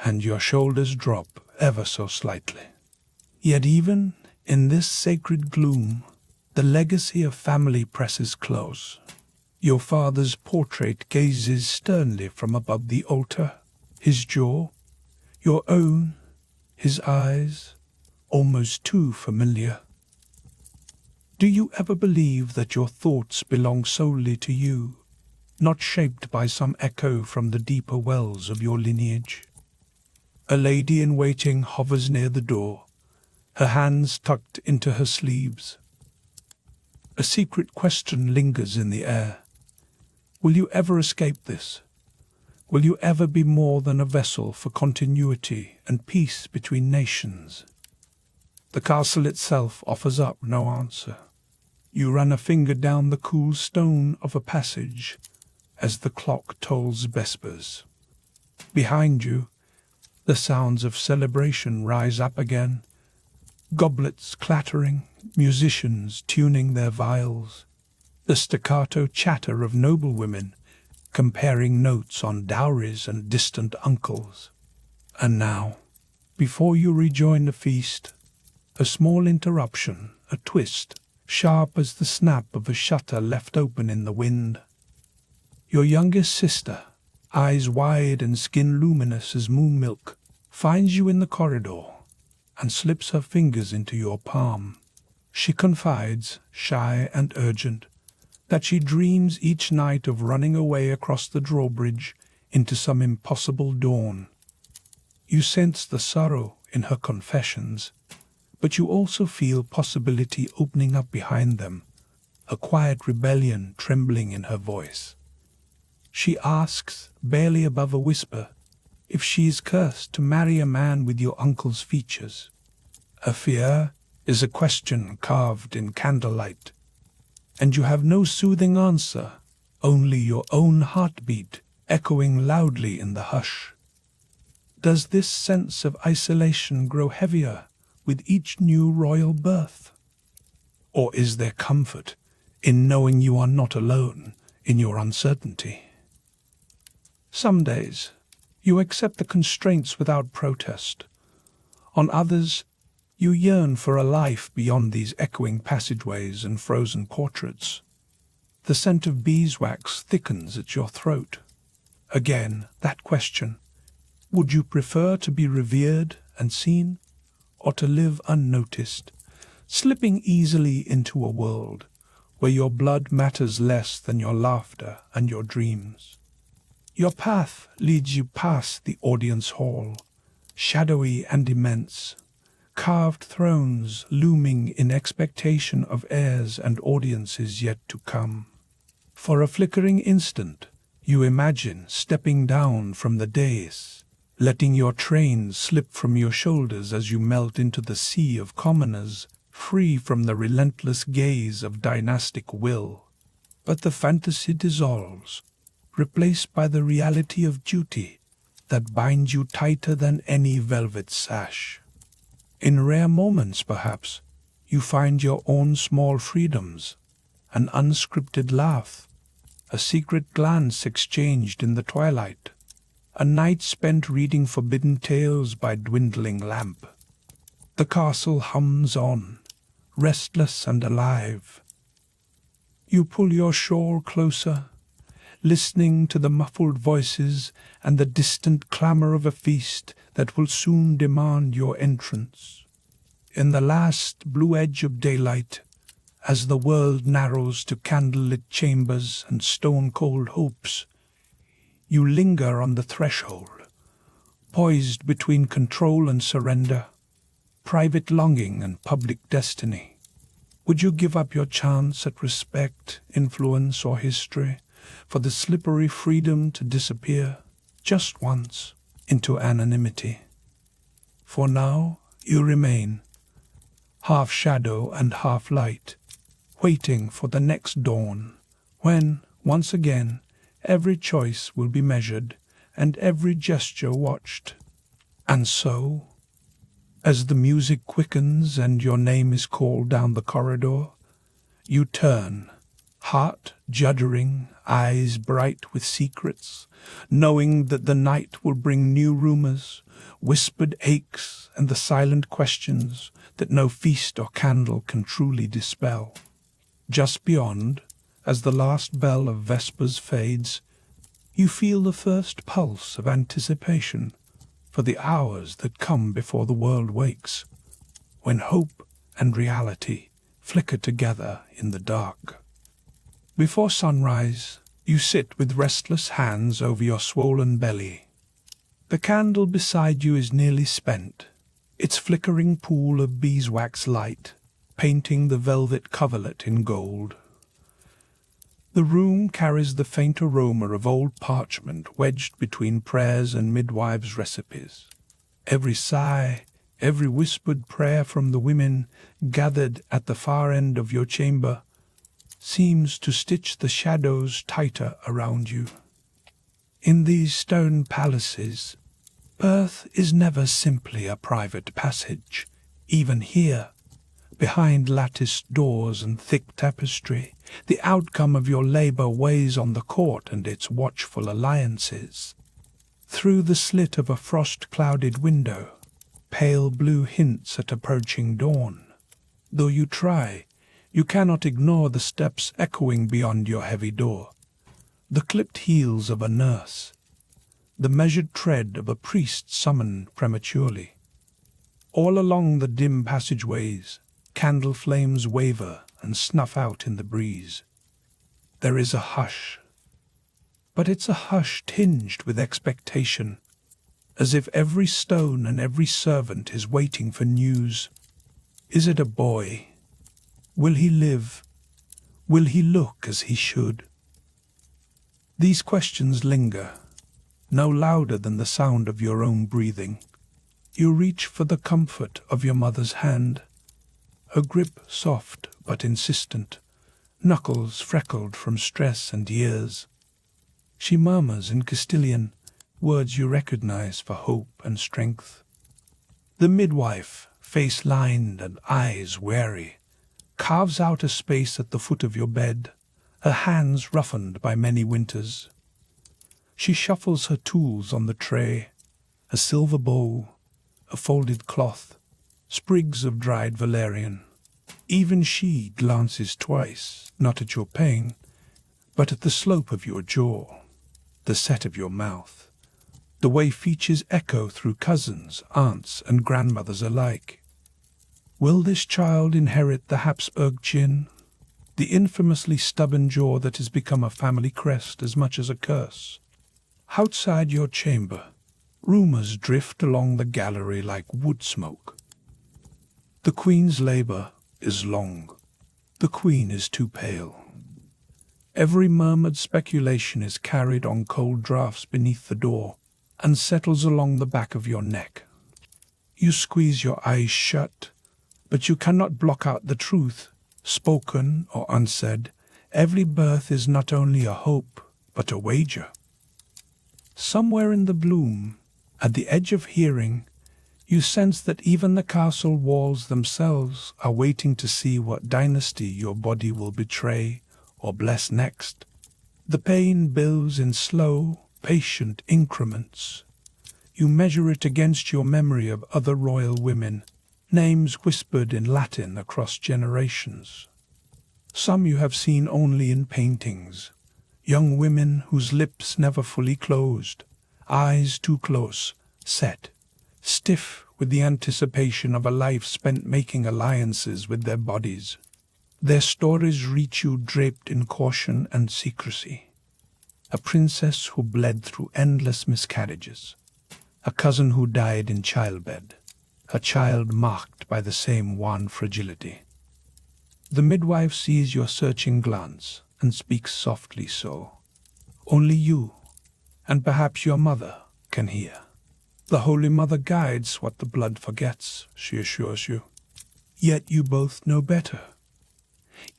and your shoulders drop ever so slightly. Yet even in this sacred gloom, the legacy of family presses close. Your father's portrait gazes sternly from above the altar, his jaw, your own, his eyes, almost too familiar. Do you ever believe that your thoughts belong solely to you, not shaped by some echo from the deeper wells of your lineage? A lady in waiting hovers near the door, her hands tucked into her sleeves. A secret question lingers in the air. Will you ever escape this? Will you ever be more than a vessel for continuity and peace between nations? The castle itself offers up no answer. You run a finger down the cool stone of a passage as the clock tolls vespers. Behind you, the sounds of celebration rise up again, goblets clattering, musicians tuning their viols, the staccato chatter of noblewomen comparing notes on dowries and distant uncles. And now, before you rejoin the feast, a small interruption, a twist, sharp as the snap of a shutter left open in the wind. Your youngest sister, eyes wide and skin luminous as moon milk, finds you in the corridor and slips her fingers into your palm. She confides, shy and urgent, that she dreams each night of running away across the drawbridge into some impossible dawn. You sense the sorrow in her confessions, but you also feel possibility opening up behind them, a quiet rebellion trembling in her voice. She asks, barely above a whisper, if she is cursed to marry a man with your uncle's features. Her fear is a question carved in candlelight, and you have no soothing answer, only your own heartbeat echoing loudly in the hush. Does this sense of isolation grow heavier with each new royal birth? Or is there comfort in knowing you are not alone in your uncertainty? Some days, you accept the constraints without protest. On others, you yearn for a life beyond these echoing passageways and frozen portraits. The scent of beeswax thickens at your throat. Again, that question. Would you prefer to be revered and seen, or to live unnoticed, slipping easily into a world where your blood matters less than your laughter and your dreams? Your path leads you past the audience hall, shadowy and immense, carved thrones looming in expectation of heirs and audiences yet to come. For a flickering instant, you imagine stepping down from the dais, letting your train slip from your shoulders as you melt into the sea of commoners, free from the relentless gaze of dynastic will. But the fantasy dissolves, replaced by the reality of duty that binds you tighter than any velvet sash. In rare moments, perhaps, you find your own small freedoms, an unscripted laugh, a secret glance exchanged in the twilight, a night spent reading forbidden tales by dwindling lamp. The castle hums on, restless and alive. You pull your shawl closer, listening to the muffled voices and the distant clamor of a feast that will soon demand your entrance. In the last blue edge of daylight, as the world narrows to candlelit chambers and stone-cold hopes, you linger on the threshold, poised between control and surrender, private longing and public destiny. Would you give up your chance at respect, influence, or history for the slippery freedom to disappear, just once, into anonymity? For now, you remain, half shadow and half light, waiting for the next dawn, when, once again, every choice will be measured and every gesture watched. And so, as the music quickens and your name is called down the corridor, you turn, heart juddering, eyes bright with secrets, knowing that the night will bring new rumors, whispered aches, and the silent questions that no feast or candle can truly dispel. Just beyond, as the last bell of Vespers fades, you feel the first pulse of anticipation for the hours that come before the world wakes, when hope and reality flicker together in the dark. Before sunrise, you sit with restless hands over your swollen belly. The candle beside you is nearly spent, its flickering pool of beeswax light painting the velvet coverlet in gold. The room carries the faint aroma of old parchment wedged between prayers and midwives' recipes. Every sigh, every whispered prayer from the women gathered at the far end of your chamber seems to stitch the shadows tighter around you. In these stone palaces, birth is never simply a private passage. Even here, behind latticed doors and thick tapestry, the outcome of your labor weighs on the court and its watchful alliances. Through the slit of a frost-clouded window, pale blue hints at approaching dawn. Though you try, you cannot ignore the steps echoing beyond your heavy door, the clipped heels of a nurse, the measured tread of a priest summoned prematurely. All along the dim passageways, candle flames waver and snuff out in the breeze. There is a hush, but it's a hush tinged with expectation, as if every stone and every servant is waiting for news. Is it a boy? Will he live? Will he look as he should? These questions linger, no louder than the sound of your own breathing. You reach for the comfort of your mother's hand, her grip soft but insistent, knuckles freckled from stress and years. She murmurs in Castilian, words you recognize for hope and strength. The midwife, face lined and eyes wary, carves out a space at the foot of your bed, her hands roughened by many winters. She shuffles her tools on the tray, a silver bowl, a folded cloth, sprigs of dried valerian. Even she glances twice, not at your pain, but at the slope of your jaw, the set of your mouth, the way features echo through cousins, aunts, and grandmothers alike. Will this child inherit the Habsburg chin, the infamously stubborn jaw that has become a family crest as much as a curse? Outside your chamber, rumors drift along the gallery like wood smoke. The queen's labor is long. The queen is too pale. Every murmured speculation is carried on cold draughts beneath the door and settles along the back of your neck. You squeeze your eyes shut, but you cannot block out the truth, spoken or unsaid. Every birth is not only a hope, but a wager. Somewhere in the bloom, at the edge of hearing, you sense that even the castle walls themselves are waiting to see what dynasty your body will betray or bless next. The pain builds in slow, patient increments. You measure it against your memory of other royal women, names whispered in Latin across generations. Some you have seen only in paintings, young women whose lips never fully closed, eyes too close, set, stiff with the anticipation of a life spent making alliances with their bodies. Their stories reach you draped in caution and secrecy. A princess who bled through endless miscarriages, a cousin who died in childbed, a child marked by the same wan fragility. The midwife sees your searching glance and speaks softly so. Only you, and perhaps your mother, can hear. The Holy Mother guides what the blood forgets, she assures you. Yet you both know better.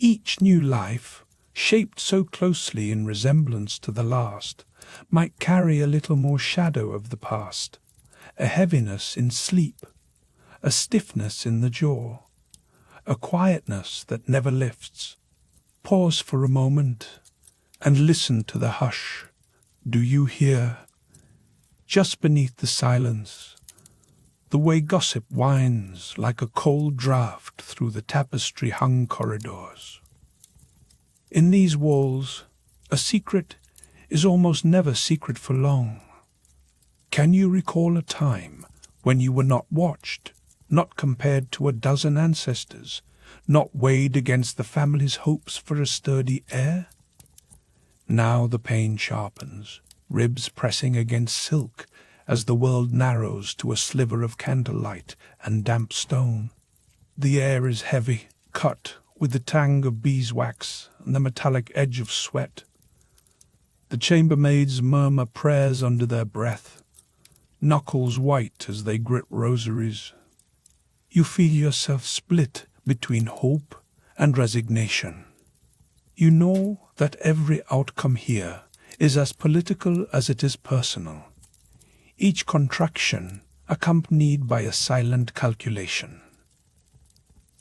Each new life, shaped so closely in resemblance to the last, might carry a little more shadow of the past, a heaviness in sleep, a stiffness in the jaw, a quietness that never lifts. Pause for a moment and listen to the hush. Do you hear, just beneath the silence, the way gossip winds like a cold draught through the tapestry-hung corridors? In these walls, a secret is almost never secret for long. Can you recall a time when you were not watched, not compared to a dozen ancestors, not weighed against the family's hopes for a sturdy heir? Now the pain sharpens, ribs pressing against silk as the world narrows to a sliver of candlelight and damp stone. The air is heavy, cut with the tang of beeswax and the metallic edge of sweat. The chambermaids murmur prayers under their breath, knuckles white as they grit rosaries. You feel yourself split between hope and resignation. You know that every outcome here is as political as it is personal, each contraction accompanied by a silent calculation.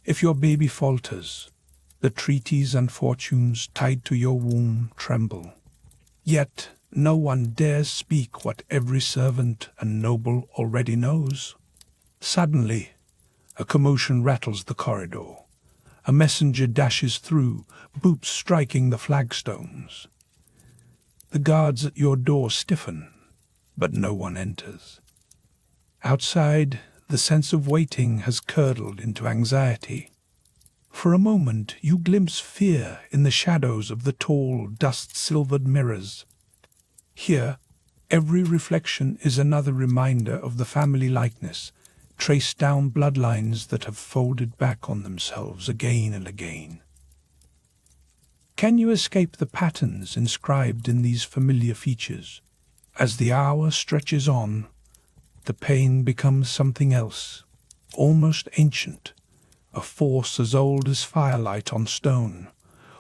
If your baby falters, the treaties and fortunes tied to your womb tremble. Yet no one dares speak what every servant and noble already knows. Suddenly, a commotion rattles the corridor. A messenger dashes through, boots striking the flagstones. The guards at your door stiffen, but no one enters. Outside, the sense of waiting has curdled into anxiety. For a moment, you glimpse fear in the shadows of the tall, dust-silvered mirrors. Here, every reflection is another reminder of the family likeness, traced down bloodlines that have folded back on themselves again and again. Can you escape the patterns inscribed in these familiar features? As the hour stretches on, the pain becomes something else, almost ancient, a force as old as firelight on stone,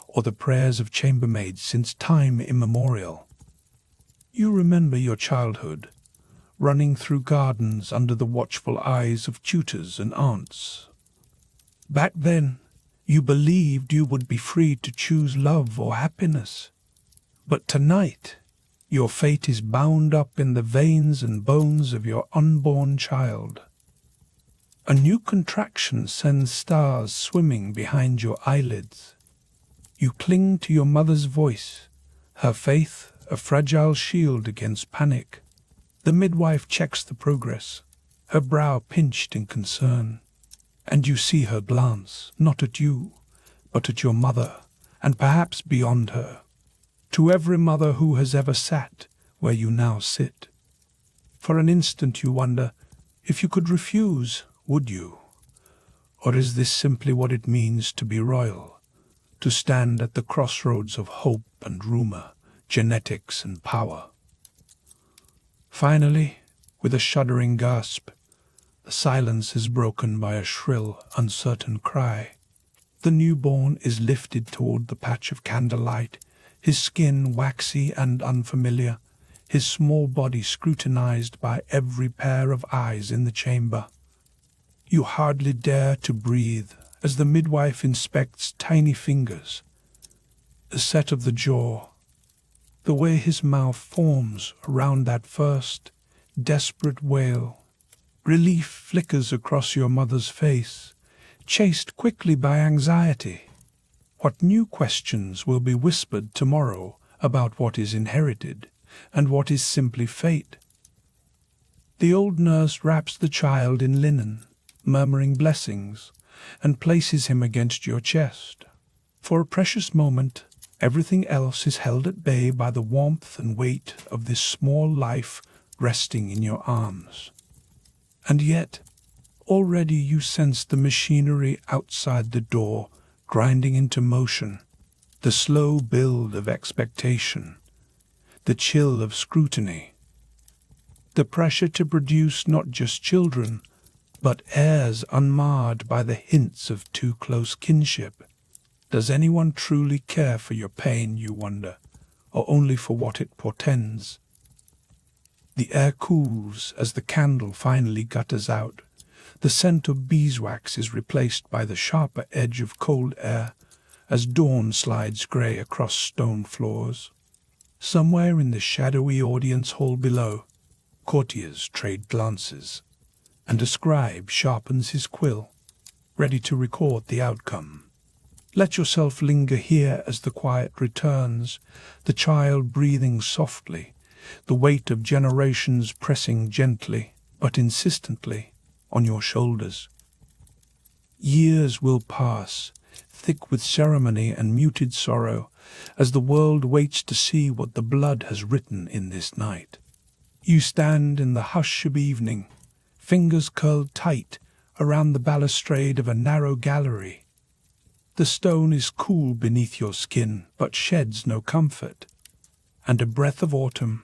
or the prayers of chambermaids since time immemorial. You remember your childhood, running through gardens under the watchful eyes of tutors and aunts. Back then, you believed you would be free to choose love or happiness. But tonight, your fate is bound up in the veins and bones of your unborn child. A new contraction sends stars swimming behind your eyelids. You cling to your mother's voice, her faith a fragile shield against panic. The midwife checks the progress, her brow pinched in concern, and you see her glance, not at you, but at your mother, and perhaps beyond her, to every mother who has ever sat where you now sit. For an instant you wonder, if you could refuse, would you? Or is this simply what it means to be royal? To stand at the crossroads of hope and rumor, genetics and power? Finally, with a shuddering gasp, the silence is broken by a shrill, uncertain cry. The newborn is lifted toward the patch of candlelight, his skin waxy and unfamiliar, his small body scrutinized by every pair of eyes in the chamber. You hardly dare to breathe as the midwife inspects tiny fingers, the set of the jaw, the way his mouth forms around that first desperate wail. Relief flickers across your mother's face, chased quickly by anxiety. What new questions will be whispered tomorrow about what is inherited and what is simply fate? The old nurse wraps the child in linen, murmuring blessings, and places him against your chest. For a precious moment, everything else is held at bay by the warmth and weight of this small life resting in your arms. And yet, already you sense the machinery outside the door grinding into motion, the slow build of expectation, the chill of scrutiny, the pressure to produce not just children, but heirs unmarred by the hints of too close kinship. Does anyone truly care for your pain, you wonder, or only for what it portends? The air cools as the candle finally gutters out. The scent of beeswax is replaced by the sharper edge of cold air as dawn slides grey across stone floors. Somewhere in the shadowy audience hall below, courtiers trade glances, and a scribe sharpens his quill, ready to record the outcome. Let yourself linger here as the quiet returns, the child breathing softly, the weight of generations pressing gently but insistently on your shoulders. Years will pass, thick with ceremony and muted sorrow, as the world waits to see what the blood has written in this night. You stand in the hush of evening, fingers curled tight around the balustrade of a narrow gallery. The stone is cool beneath your skin, but sheds no comfort, and a breath of autumn,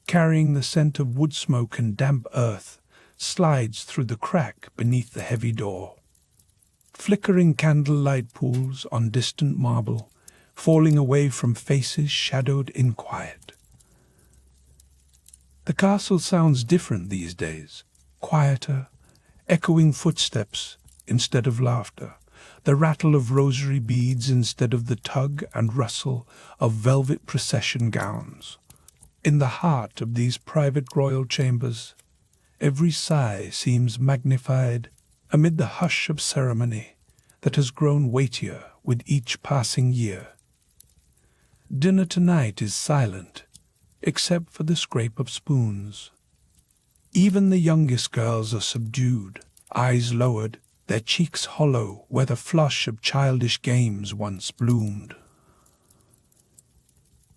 carrying the scent of wood smoke and damp earth, slides through the crack beneath the heavy door. Flickering candlelight pools on distant marble, falling away from faces shadowed in quiet. The castle sounds different these days, quieter, echoing footsteps instead of laughter, the rattle of rosary beads instead of the tug and rustle of velvet procession gowns. In the heart of these private royal chambers, every sigh seems magnified amid the hush of ceremony that has grown weightier with each passing year. Dinner tonight is silent, except for the scrape of spoons. Even the youngest girls are subdued, eyes lowered, their cheeks hollow where the flush of childish games once bloomed.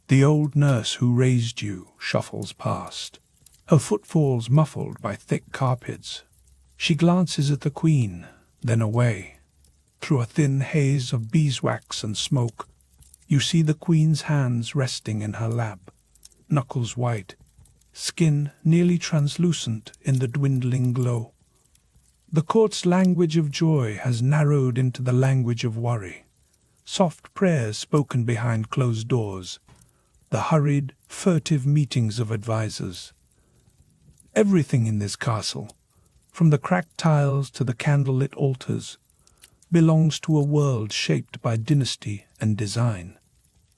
The old nurse who raised you shuffles past, her footfalls muffled by thick carpets. She glances at the Queen, then away. Through a thin haze of beeswax and smoke, you see the Queen's hands resting in her lap, knuckles white, skin nearly translucent in the dwindling glow. The court's language of joy has narrowed into the language of worry, soft prayers spoken behind closed doors, the hurried, furtive meetings of advisers. Everything in this castle, from the cracked tiles to the candlelit altars, belongs to a world shaped by dynasty and design.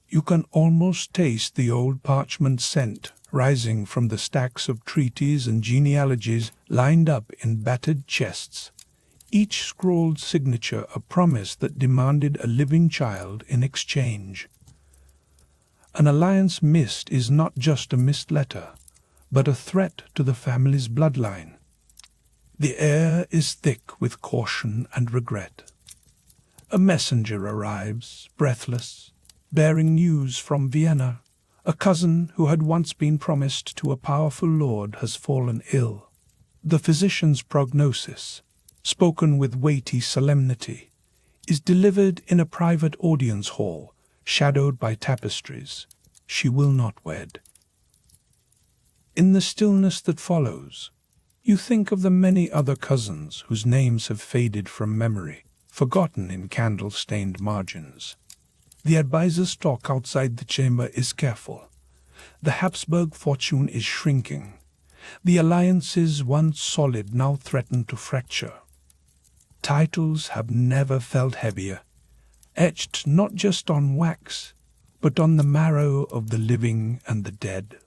You can almost taste the old parchment scent rising from the stacks of treaties and genealogies lined up in battered chests, each scrawled signature a promise that demanded a living child in exchange. An alliance missed is not just a missed letter, but a threat to the family's bloodline. The air is thick with caution and regret. A messenger arrives, breathless, bearing news from Vienna. A cousin who had once been promised to a powerful lord has fallen ill. The physician's prognosis, spoken with weighty solemnity, is delivered in a private audience hall, shadowed by tapestries. She will not wed. In the stillness that follows, you think of the many other cousins whose names have faded from memory, forgotten in candle-stained margins. The advisor's talk outside the chamber is careful. The Habsburg fortune is shrinking. The alliances once solid now threaten to fracture. Titles have never felt heavier, etched not just on wax, but on the marrow of the living and the dead.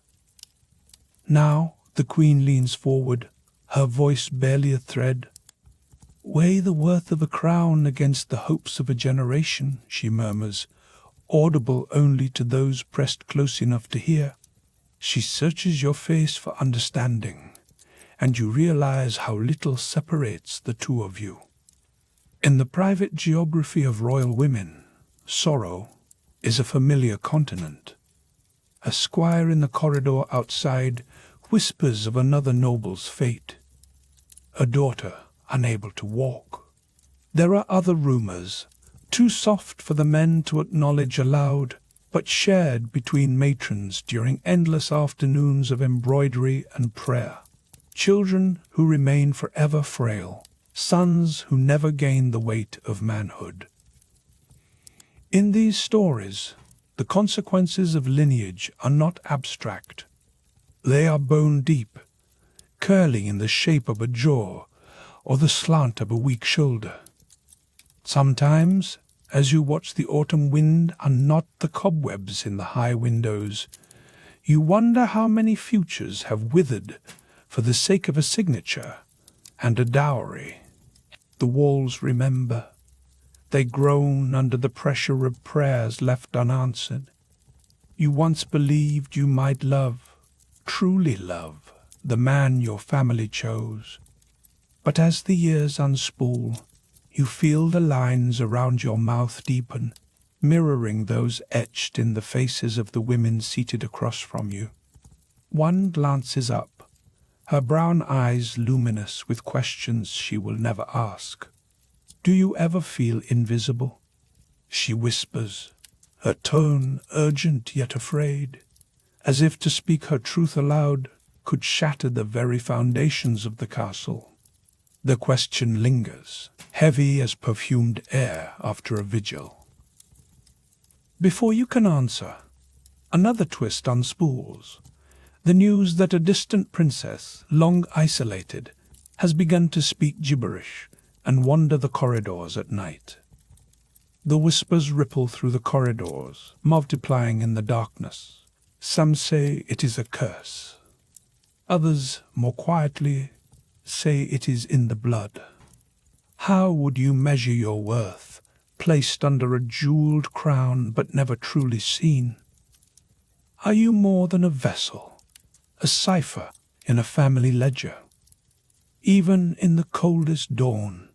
Now the Queen leans forward, her voice barely a thread. "Weigh the worth of a crown against the hopes of a generation," she murmurs, audible only to those pressed close enough to hear. She searches your face for understanding, and you realize how little separates the two of you. In the private geography of royal women, sorrow is a familiar continent. A squire in the corridor outside whispers of another noble's fate. A daughter unable to walk. There are other rumors, too soft for the men to acknowledge aloud, but shared between matrons during endless afternoons of embroidery and prayer. Children who remain forever frail, sons who never gain the weight of manhood. In these stories, the consequences of lineage are not abstract. They are bone deep, curling in the shape of a jaw or the slant of a weak shoulder. Sometimes, as you watch the autumn wind unknot the cobwebs in the high windows, you wonder how many futures have withered for the sake of a signature and a dowry. The walls remember. They groan under the pressure of prayers left unanswered. You once believed you might love, truly love, the man your family chose. But as the years unspool, you feel the lines around your mouth deepen, mirroring those etched in the faces of the women seated across from you. One glances up, her brown eyes luminous with questions she will never ask. "Do you ever feel invisible?" She whispers, her tone urgent yet afraid, as if to speak her truth aloud could shatter the very foundations of the castle. The question lingers, heavy as perfumed air after a vigil. Before you can answer, another twist unspools. The news that a distant princess, long isolated, has begun to speak gibberish and wander the corridors at night. The whispers ripple through the corridors, multiplying in the darkness. Some say it is a curse. Others, more quietly, say it is in the blood. How would you measure your worth, placed under a jeweled crown but never truly seen? Are you more than a vessel, a cipher in a family ledger? Even in the coldest dawn,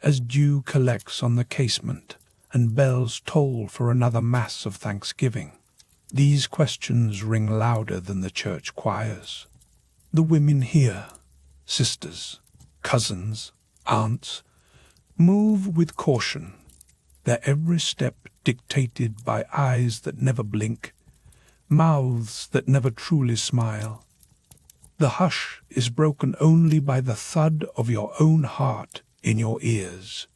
as dew collects on the casement and bells toll for another mass of thanksgiving, these questions ring louder than the church choirs. The women here, sisters, cousins, aunts, move with caution, their every step dictated by eyes that never blink, mouths that never truly smile. The hush is broken only by the thud of your own heart in your ears.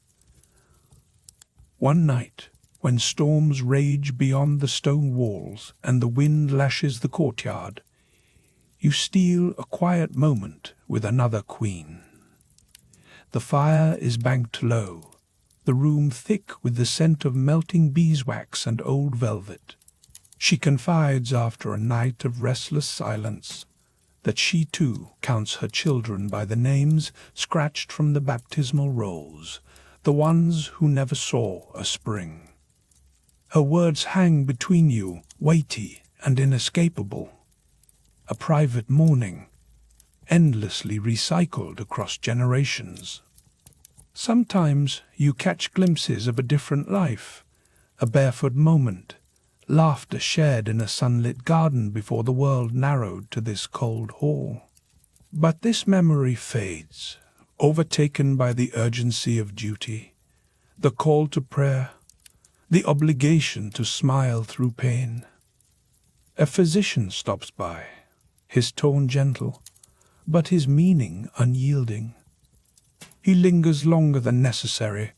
One night, when storms rage beyond the stone walls and the wind lashes the courtyard, you steal a quiet moment with another queen. The fire is banked low, the room thick with the scent of melting beeswax and old velvet. She confides after a night of restless silence that she too counts her children by the names scratched from the baptismal rolls, the ones who never saw a spring. Her words hang between you, weighty and inescapable. A private mourning, endlessly recycled across generations. Sometimes you catch glimpses of a different life, a barefoot moment, laughter shared in a sunlit garden before the world narrowed to this cold hall. But this memory fades, overtaken by the urgency of duty, the call to prayer, the obligation to smile through pain. A physician stops by, his tone gentle, but his meaning unyielding. He lingers longer than necessary,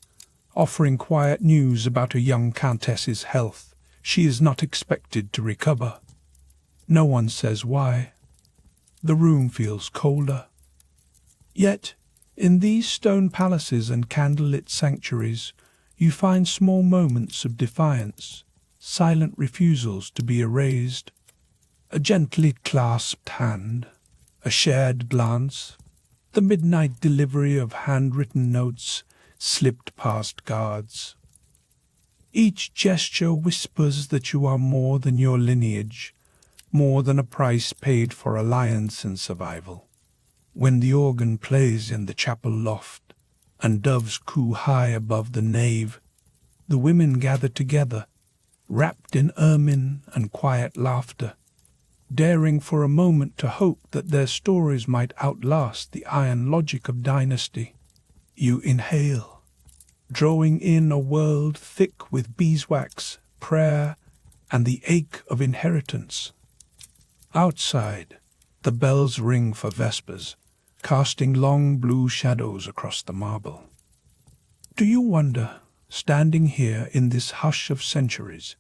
offering quiet news about a young countess's health. She is not expected to recover. No one says why. The room feels colder. Yet, in these stone palaces and candlelit sanctuaries, you find small moments of defiance, silent refusals to be erased. A gently clasped hand, a shared glance, the midnight delivery of handwritten notes slipped past guards. Each gesture whispers that you are more than your lineage, more than a price paid for alliance and survival. When the organ plays in the chapel loft, and doves coo high above the nave, the women gather together, wrapped in ermine and quiet laughter, daring for a moment to hope that their stories might outlast the iron logic of dynasty. You inhale, drawing in a world thick with beeswax, prayer, and the ache of inheritance. Outside, the bells ring for vespers, casting long blue shadows across the marble. Do you wonder, standing here in this hush of centuries,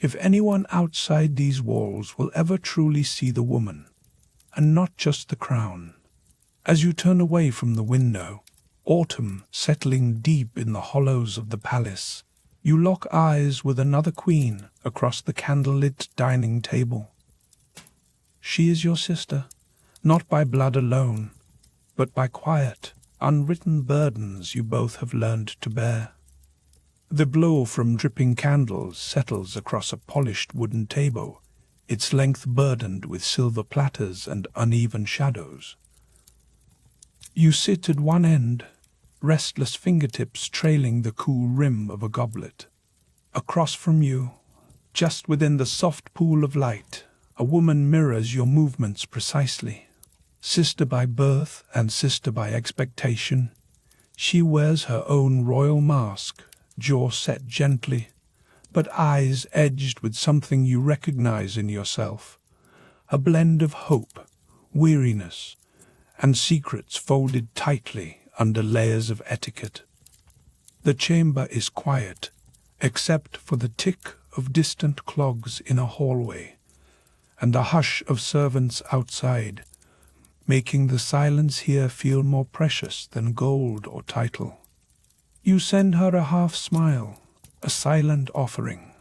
if anyone outside these walls will ever truly see the woman, and not just the crown? As you turn away from the window, autumn settling deep in the hollows of the palace, you lock eyes with another queen across the candlelit dining table. She is your sister, not by blood alone, but by quiet, unwritten burdens you both have learned to bear. The glow from dripping candles settles across a polished wooden table, its length burdened with silver platters and uneven shadows. You sit at one end, restless fingertips trailing the cool rim of a goblet. Across from you, just within the soft pool of light, a woman mirrors your movements precisely. Sister by birth and sister by expectation, she wears her own royal mask, jaw set gently, but eyes edged with something you recognize in yourself, a blend of hope, weariness, and secrets folded tightly under layers of etiquette. The chamber is quiet, except for the tick of distant clogs in a hallway, and the hush of servants outside, making the silence here feel more precious than gold or title. You send her a half smile, a silent offering.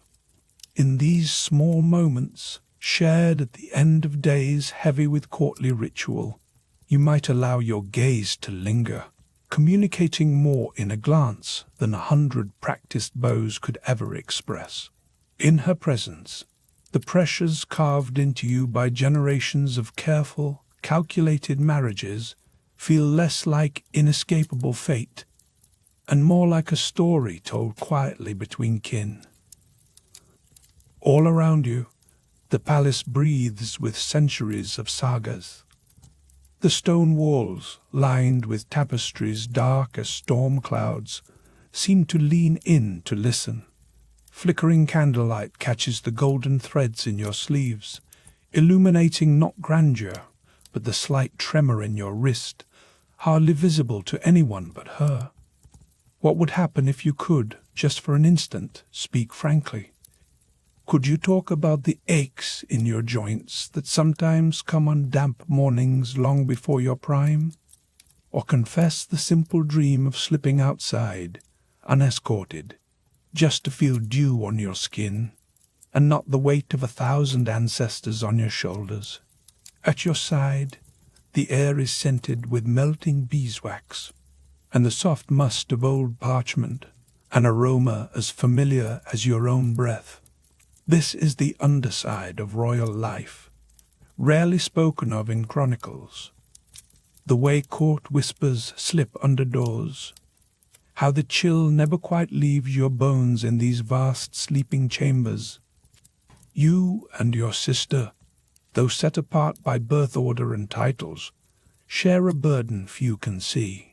In these small moments, shared at the end of days heavy with courtly ritual, you might allow your gaze to linger, communicating more in a glance than 100 practiced bows could ever express. In her presence, the pressures carved into you by generations of careful, calculated marriages feel less like inescapable fate and more like a story told quietly between kin. All around you, the palace breathes with centuries of sagas. The stone walls, lined with tapestries dark as storm clouds, seem to lean in to listen. Flickering candlelight catches the golden threads in your sleeves, illuminating not grandeur, but the slight tremor in your wrist, hardly visible to anyone but her. What would happen if you could, just for an instant, speak frankly? Could you talk about the aches in your joints that sometimes come on damp mornings long before your prime? Or confess the simple dream of slipping outside, unescorted, just to feel dew on your skin, and not the weight of 1,000 ancestors on your shoulders? At your side, the air is scented with melting beeswax, and the soft must of old parchment, an aroma as familiar as your own breath. This is the underside of royal life, rarely spoken of in chronicles. The way court whispers slip under doors, how the chill never quite leaves your bones in these vast sleeping chambers. You and your sister, though set apart by birth order and titles, share a burden few can see.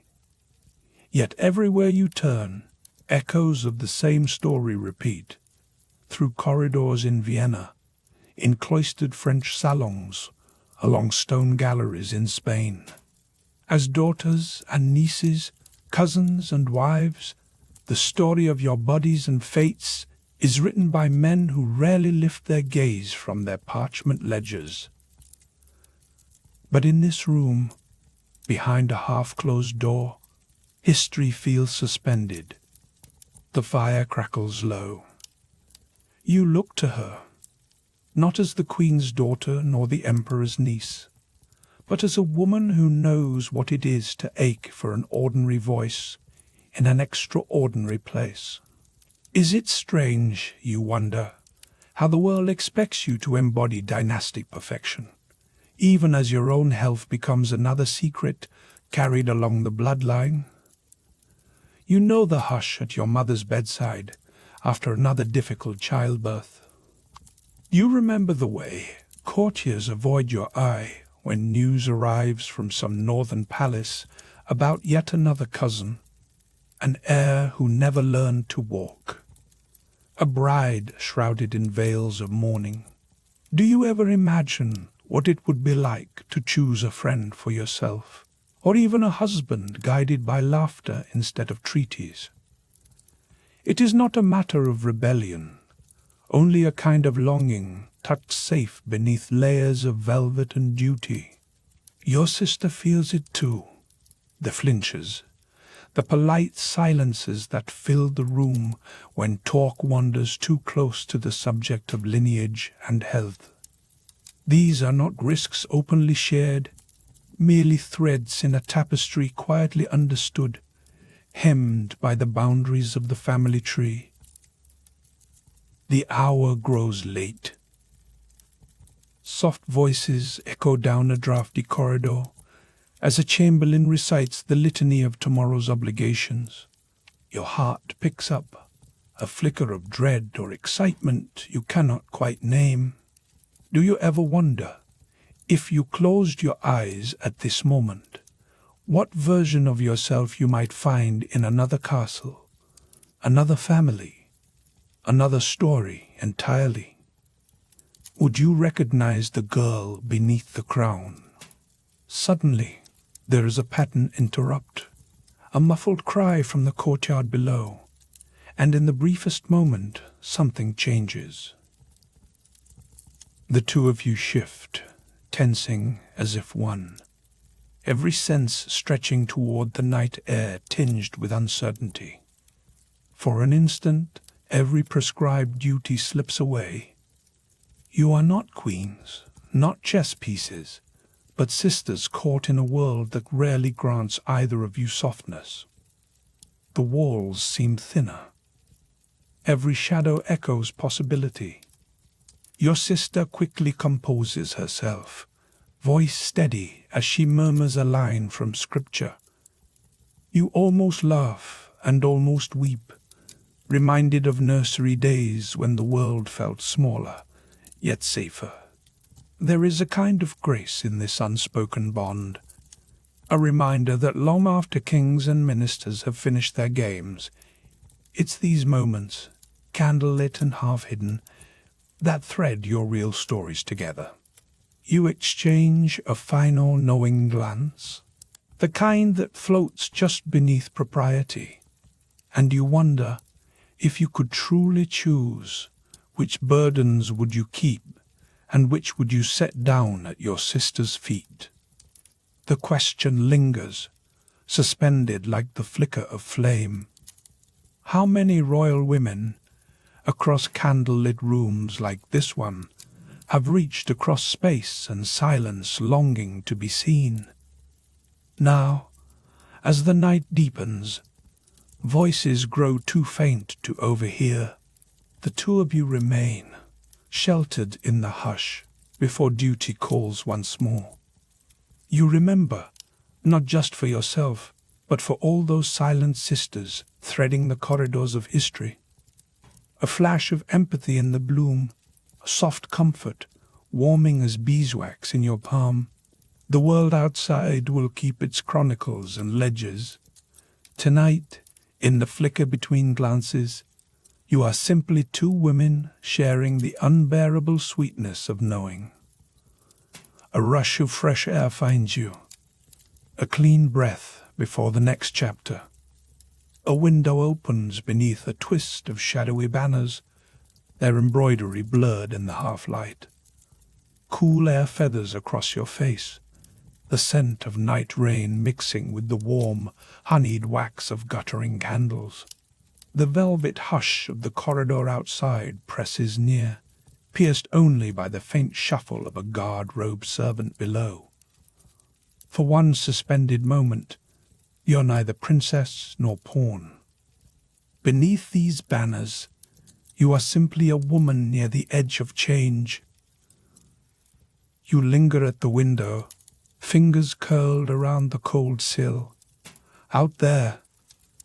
Yet everywhere you turn, echoes of the same story repeat, through corridors in Vienna, in cloistered French salons, along stone galleries in Spain. As daughters and nieces, cousins and wives, the story of your bodies and fates is written by men who rarely lift their gaze from their parchment ledgers. But in this room, behind a half-closed door, history feels suspended. The fire crackles low. You look to her, not as the Queen's daughter nor the Emperor's niece, but as a woman who knows what it is to ache for an ordinary voice in an extraordinary place. Is it strange, you wonder, how the world expects you to embody dynastic perfection, even as your own health becomes another secret carried along the bloodline? You know the hush at your mother's bedside after another difficult childbirth. You remember the way courtiers avoid your eye when news arrives from some northern palace about yet another cousin, an heir who never learned to walk, a bride shrouded in veils of mourning. Do you ever imagine what it would be like to choose a friend for yourself, or even a husband guided by laughter instead of treaties? It is not a matter of rebellion, only a kind of longing tucked safe beneath layers of velvet and duty. Your sister feels it too, the flinches, the polite silences that fill the room when talk wanders too close to the subject of lineage and health. These are not risks openly shared, merely threads in a tapestry quietly understood, hemmed by the boundaries of the family tree. The hour grows late. Soft voices echo down a draughty corridor as a chamberlain recites the litany of tomorrow's obligations. Your heart picks up a flicker of dread or excitement you cannot quite name. Do you ever wonder, if you closed your eyes at this moment, what version of yourself you might find in another castle, another family, another story entirely? Would you recognize the girl beneath the crown? Suddenly, there is a pattern interrupt, a muffled cry from the courtyard below, and in the briefest moment, something changes. The two of you shift, tensing as if one, every sense stretching toward the night air tinged with uncertainty. For an instant, every prescribed duty slips away. You are not queens, not chess pieces, but sisters caught in a world that rarely grants either of you softness. The walls seem thinner. Every shadow echoes possibility. Your sister quickly composes herself, voice steady as she murmurs a line from scripture. You almost laugh and almost weep, reminded of nursery days when the world felt smaller, yet safer. There is a kind of grace in this unspoken bond, a reminder that long after kings and ministers have finished their games, it's these moments, candlelit and half-hidden, that thread your real stories together. You exchange a final knowing glance, the kind that floats just beneath propriety, and you wonder if you could truly choose, which burdens would you keep, and which would you set down at your sister's feet? The question lingers, suspended like the flicker of flame. How many royal women, across candlelit rooms like this one, have reached across space and silence longing to be seen? Now, as the night deepens, voices grow too faint to overhear. The two of you remain, sheltered in the hush, before duty calls once more. You remember, not just for yourself, but for all those silent sisters threading the corridors of history. A flash of empathy in the bloom, a soft comfort, warming as beeswax in your palm. The world outside will keep its chronicles and ledgers, Tonight, in the flicker between glances, you are simply two women sharing the unbearable sweetness of knowing. A rush of fresh air finds you, a clean breath before the next chapter. A window opens beneath a twist of shadowy banners, their embroidery blurred in the half-light. Cool air feathers across your face, the scent of night rain mixing with the warm, honeyed wax of guttering candles. The velvet hush of the corridor outside presses near, pierced only by the faint shuffle of a guard-robed servant below. For one suspended moment, you're neither princess nor pawn. Beneath these banners, you are simply a woman near the edge of change. You linger at the window, fingers curled around the cold sill. Out there,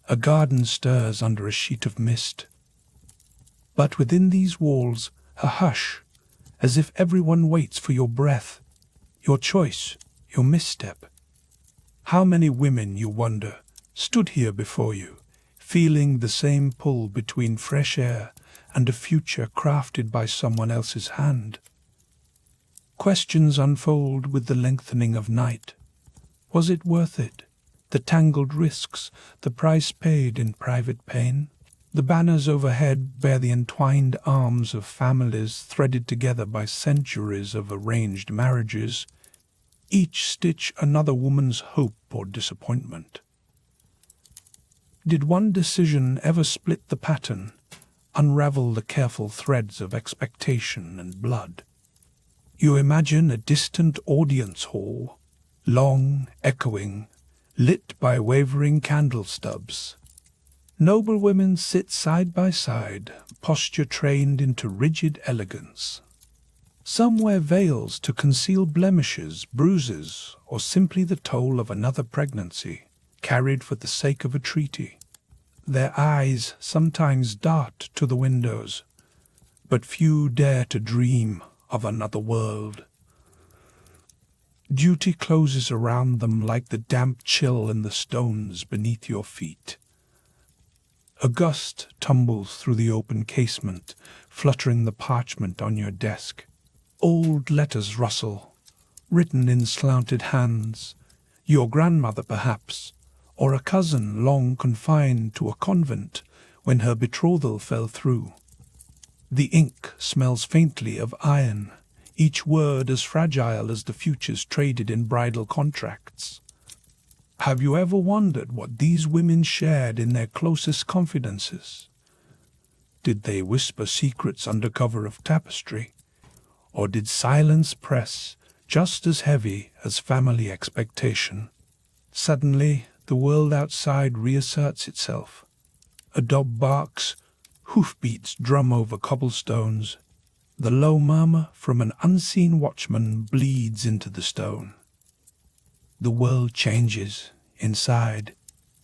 a garden stirs under a sheet of mist. But within these walls, a hush, as if everyone waits for your breath, your choice, your misstep. How many women, you wonder, stood here before you, feeling the same pull between fresh air and a future crafted by someone else's hand? Questions unfold with the lengthening of night. Was it worth it? The tangled risks, the price paid in private pain? The banners overhead bear the entwined arms of families threaded together by centuries of arranged marriages, each stitch another woman's hope or disappointment. Did one decision ever split the pattern, unravel the careful threads of expectation and blood? You imagine a distant audience hall, long, echoing, lit by wavering candle stubs. Noble women sit side by side, posture trained into rigid elegance. Some wear veils to conceal blemishes, bruises, or simply the toll of another pregnancy, carried for the sake of a treaty. Their eyes sometimes dart to the windows, but few dare to dream of another world. Duty closes around them like the damp chill in the stones beneath your feet. A gust tumbles through the open casement, fluttering the parchment on your desk. Old letters rustle, written in slanted hands, your grandmother perhaps, or a cousin long confined to a convent when her betrothal fell through. The ink smells faintly of iron, each word as fragile as the futures traded in bridal contracts. Have you ever wondered what these women shared in their closest confidences? Did they whisper secrets under cover of tapestry? Or did silence press just as heavy as family expectation? Suddenly, the world outside reasserts itself. A dog barks, hoofbeats drum over cobblestones. The low murmur from an unseen watchman bleeds into the stone. The world changes. Inside,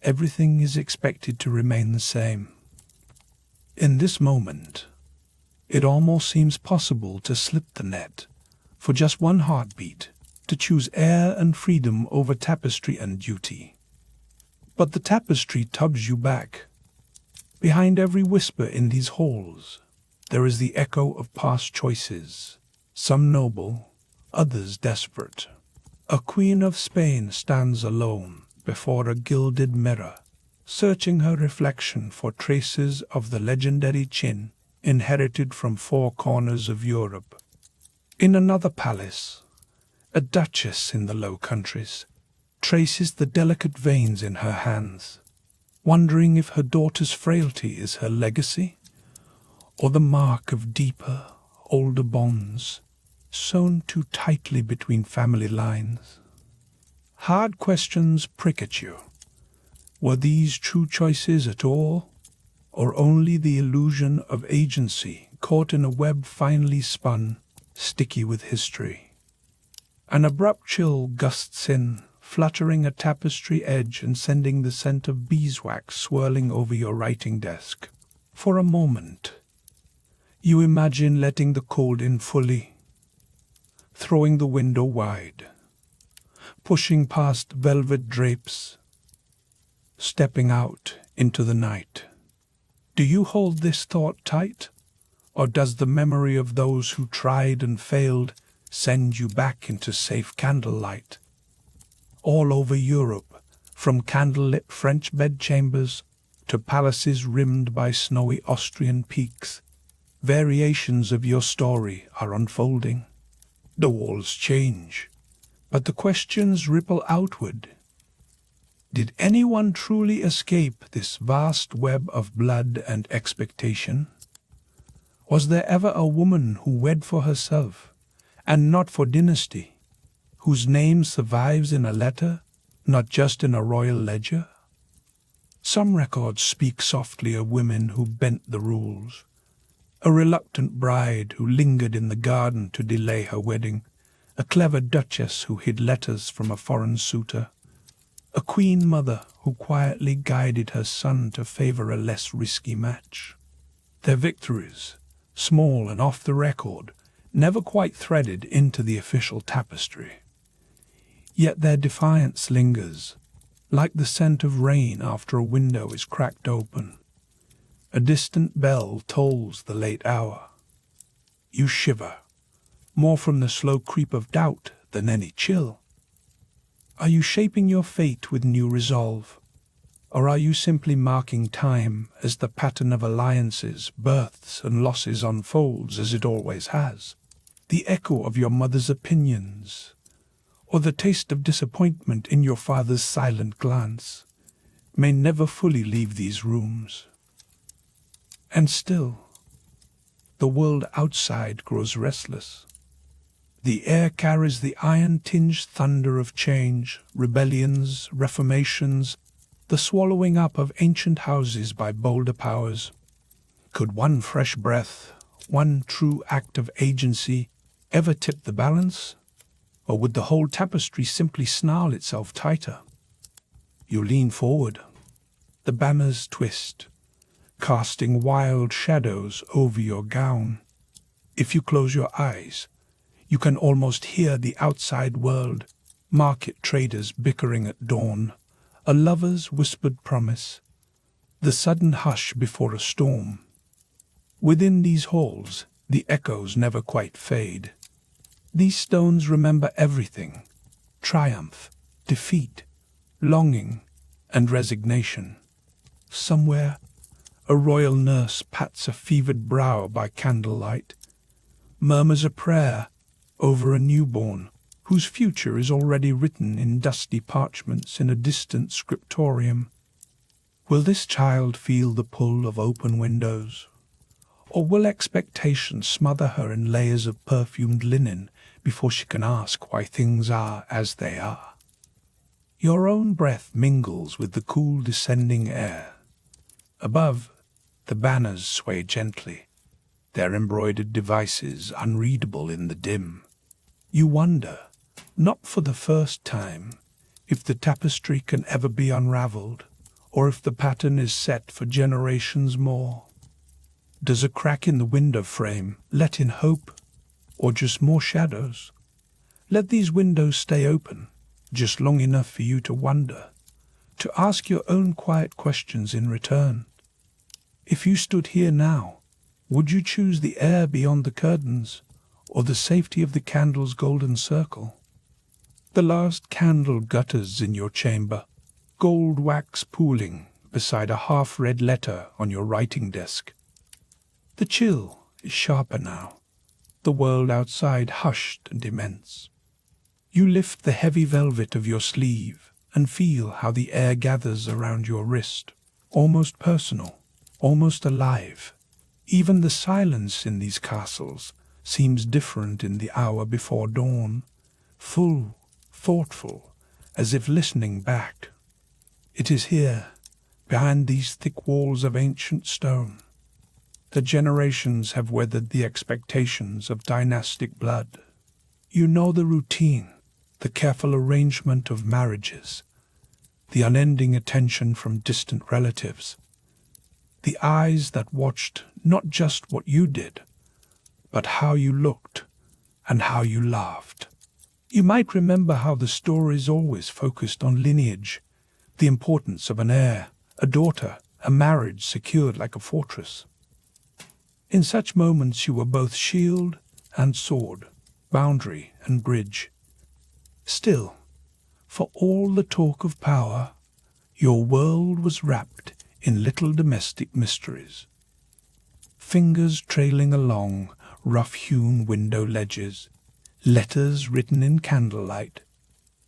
everything is expected to remain the same. In this moment, it almost seems possible to slip the net, for just one heartbeat, to choose air and freedom over tapestry and duty. But the tapestry tugs you back. Behind every whisper in these halls, there is the echo of past choices, some noble, others desperate. A queen of Spain stands alone before a gilded mirror, searching her reflection for traces of the legendary chin inherited from four corners of Europe. In another palace, a duchess in the Low Countries traces the delicate veins in her hands, wondering if her daughter's frailty is her legacy, or the mark of deeper, older bonds, sewn too tightly between family lines. Hard questions prick at you. Were these true choices at all, or only the illusion of agency caught in a web finely spun, sticky with history? An abrupt chill gusts in, fluttering a tapestry edge and sending the scent of beeswax swirling over your writing desk. For a moment, you imagine letting the cold in fully, throwing the window wide, pushing past velvet drapes, stepping out into the night. Do you hold this thought tight? Or does the memory of those who tried and failed send you back into safe candlelight? All over Europe, from candlelit French bedchambers to palaces rimmed by snowy Austrian peaks, variations of your story are unfolding. The walls change, but the questions ripple outward. Did anyone truly escape this vast web of blood and expectation? Was there ever a woman who wed for herself, and not for dynasty, whose name survives in a letter, not just in a royal ledger? Some records speak softly of women who bent the rules. A reluctant bride who lingered in the garden to delay her wedding, a clever duchess who hid letters from a foreign suitor, a queen mother who quietly guided her son to favor a less risky match. Their victories, small and off the record, never quite threaded into the official tapestry. Yet their defiance lingers, like the scent of rain after a window is cracked open. A distant bell tolls the late hour. You shiver, more from the slow creep of doubt than any chill. Are you shaping your fate with new resolve? Or are you simply marking time as the pattern of alliances, births, and losses unfolds as it always has? The echo of your mother's opinions, or the taste of disappointment in your father's silent glance, may never fully leave these rooms. And still, the world outside grows restless. The air carries the iron-tinged thunder of change, rebellions, reformations, the swallowing up of ancient houses by bolder powers. Could one fresh breath, one true act of agency, ever tip the balance? Or would the whole tapestry simply snarl itself tighter? You lean forward. The banners twist, casting wild shadows over your gown. If you close your eyes, you can almost hear the outside world, market traders bickering at dawn, a lover's whispered promise, the sudden hush before a storm. Within these halls, the echoes never quite fade. These stones remember everything: triumph, defeat, longing, and resignation. Somewhere, a royal nurse pats a fevered brow by candlelight, murmurs a prayer over a newborn whose future is already written in dusty parchments in a distant scriptorium. Will this child feel the pull of open windows? Or will expectation smother her in layers of perfumed linen before she can ask why things are as they are? Your own breath mingles with the cool descending air. Above, the banners sway gently, their embroidered devices unreadable in the dim. You wonder, not for the first time, if the tapestry can ever be unraveled, or if the pattern is set for generations more. Does a crack in the window frame let in hope, or just more shadows? Let these windows stay open, just long enough for you to wonder, to ask your own quiet questions in return. If you stood here now, would you choose the air beyond the curtains, or the safety of the candle's golden circle? The last candle gutters in your chamber, gold wax pooling beside a half-read letter on your writing desk. The chill is sharper now, the world outside hushed and immense. You lift the heavy velvet of your sleeve and feel how the air gathers around your wrist, almost personal, almost alive. Even the silence in these castles seems different in the hour before dawn, full, thoughtful, as if listening back. It is here, behind these thick walls of ancient stone, the generations have weathered the expectations of dynastic blood. You know the routine, the careful arrangement of marriages, the unending attention from distant relatives, the eyes that watched not just what you did, but how you looked and how you laughed. You might remember how the stories always focused on lineage, the importance of an heir, a daughter, a marriage secured like a fortress. In such moments you were both shield and sword, boundary and bridge. Still, for all the talk of power, your world was wrapped in little domestic mysteries. Fingers trailing along rough-hewn window ledges, letters written in candlelight,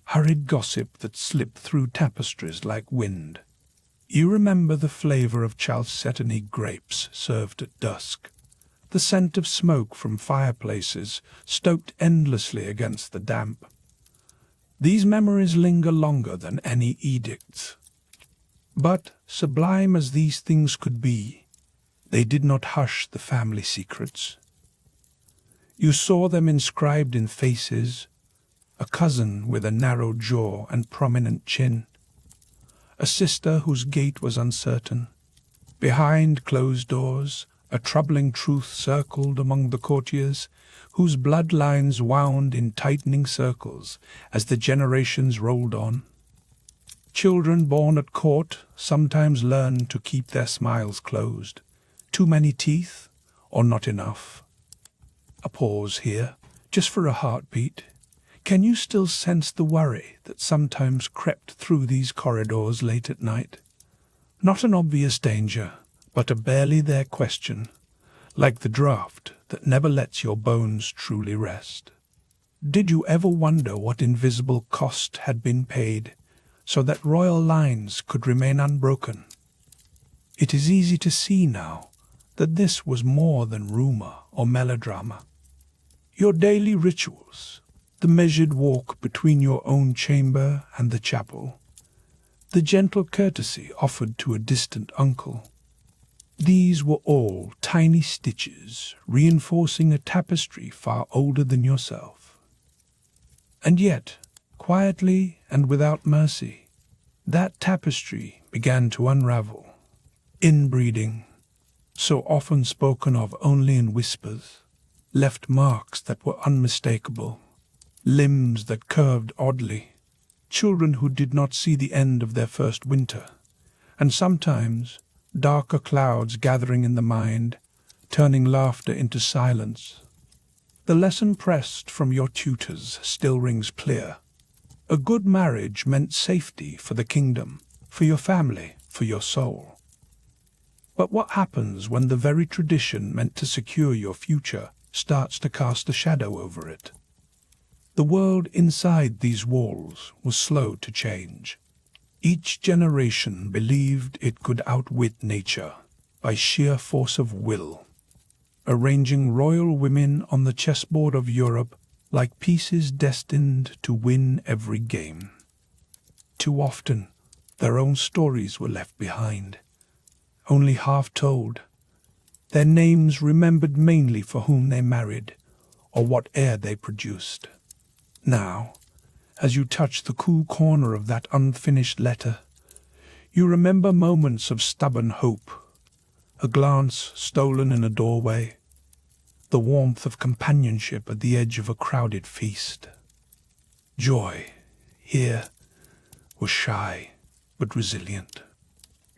hurried gossip that slipped through tapestries like wind. You remember the flavor of chalcedony grapes served at dusk, the scent of smoke from fireplaces stoked endlessly against the damp. These memories linger longer than any edicts. But, sublime as these things could be, they did not hush the family secrets. You saw them inscribed in faces, a cousin with a narrow jaw and prominent chin, a sister whose gait was uncertain. Behind closed doors, a troubling truth circled among the courtiers, whose bloodlines wound in tightening circles as the generations rolled on. Children born at court sometimes learn to keep their smiles closed. Too many teeth, or not enough? A pause here, just for a heartbeat. Can you still sense the worry that sometimes crept through these corridors late at night? Not an obvious danger, but a barely there question, like the draft that never lets your bones truly rest. Did you ever wonder what invisible cost had been paid so that royal lines could remain unbroken? It is easy to see now that this was more than rumor or melodrama. Your daily rituals, the measured walk between your own chamber and the chapel, the gentle courtesy offered to a distant uncle, these were all tiny stitches reinforcing a tapestry far older than yourself. And yet, quietly and without mercy, that tapestry began to unravel. Inbreeding, so often spoken of only in whispers, left marks that were unmistakable, limbs that curved oddly, children who did not see the end of their first winter, and sometimes darker clouds gathering in the mind, turning laughter into silence. The lesson pressed from your tutors still rings clear. A good marriage meant safety for the kingdom, for your family, for your soul. But what happens when the very tradition meant to secure your future starts to cast a shadow over it? The world inside these walls was slow to change. Each generation believed it could outwit nature by sheer force of will, arranging royal women on the chessboard of Europe like pieces destined to win every game. Too often, their own stories were left behind, only half told, their names remembered mainly for whom they married or what heir they produced. Now, as you touch the cool corner of that unfinished letter, you remember moments of stubborn hope, a glance stolen in a doorway, the warmth of companionship at the edge of a crowded feast. Joy, here, was shy but resilient.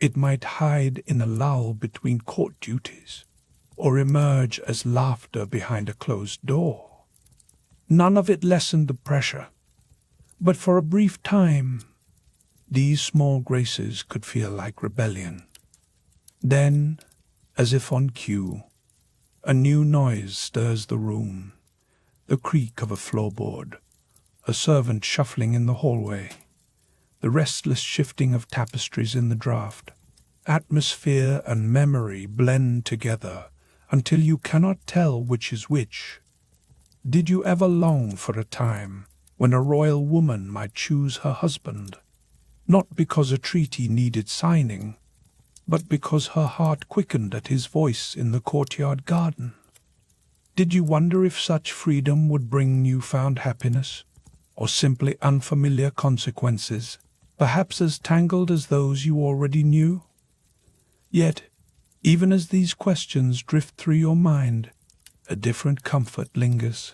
It might hide in a lull between court duties, or emerge as laughter behind a closed door. None of it lessened the pressure, but for a brief time, these small graces could feel like rebellion. Then, as if on cue, a new noise stirs the room, the creak of a floorboard, a servant shuffling in the hallway, the restless shifting of tapestries in the draught. Atmosphere and memory blend together until you cannot tell which is which. Did you ever long for a time when a royal woman might choose her husband, not because a treaty needed signing, but because her heart quickened at his voice in the courtyard garden? Did you wonder if such freedom would bring newfound happiness, or simply unfamiliar consequences, perhaps as tangled as those you already knew? Yet, even as these questions drift through your mind, a different comfort lingers.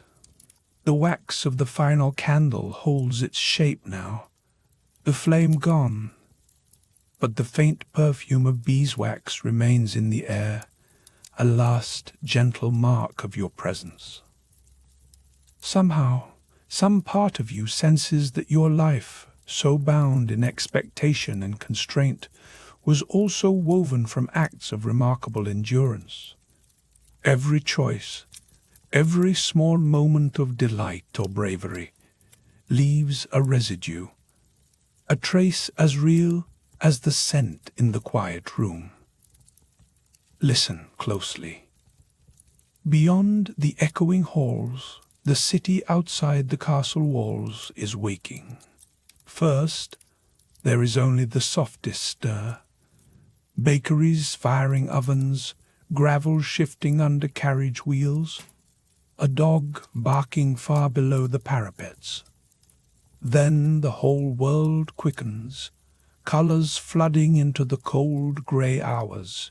The wax of the final candle holds its shape now, the flame gone, but the faint perfume of beeswax remains in the air, a last gentle mark of your presence. Somehow, some part of you senses that your life, so bound in expectation and constraint, was also woven from acts of remarkable endurance. Every choice, every small moment of delight or bravery, leaves a residue, a trace as real as the scent in the quiet room. Listen closely. Beyond the echoing halls, the city outside the castle walls is waking. First, there is only the softest stir. Bakeries firing ovens, gravel shifting under carriage wheels, a dog barking far below the parapets. Then the whole world quickens, colors flooding into the cold grey hours.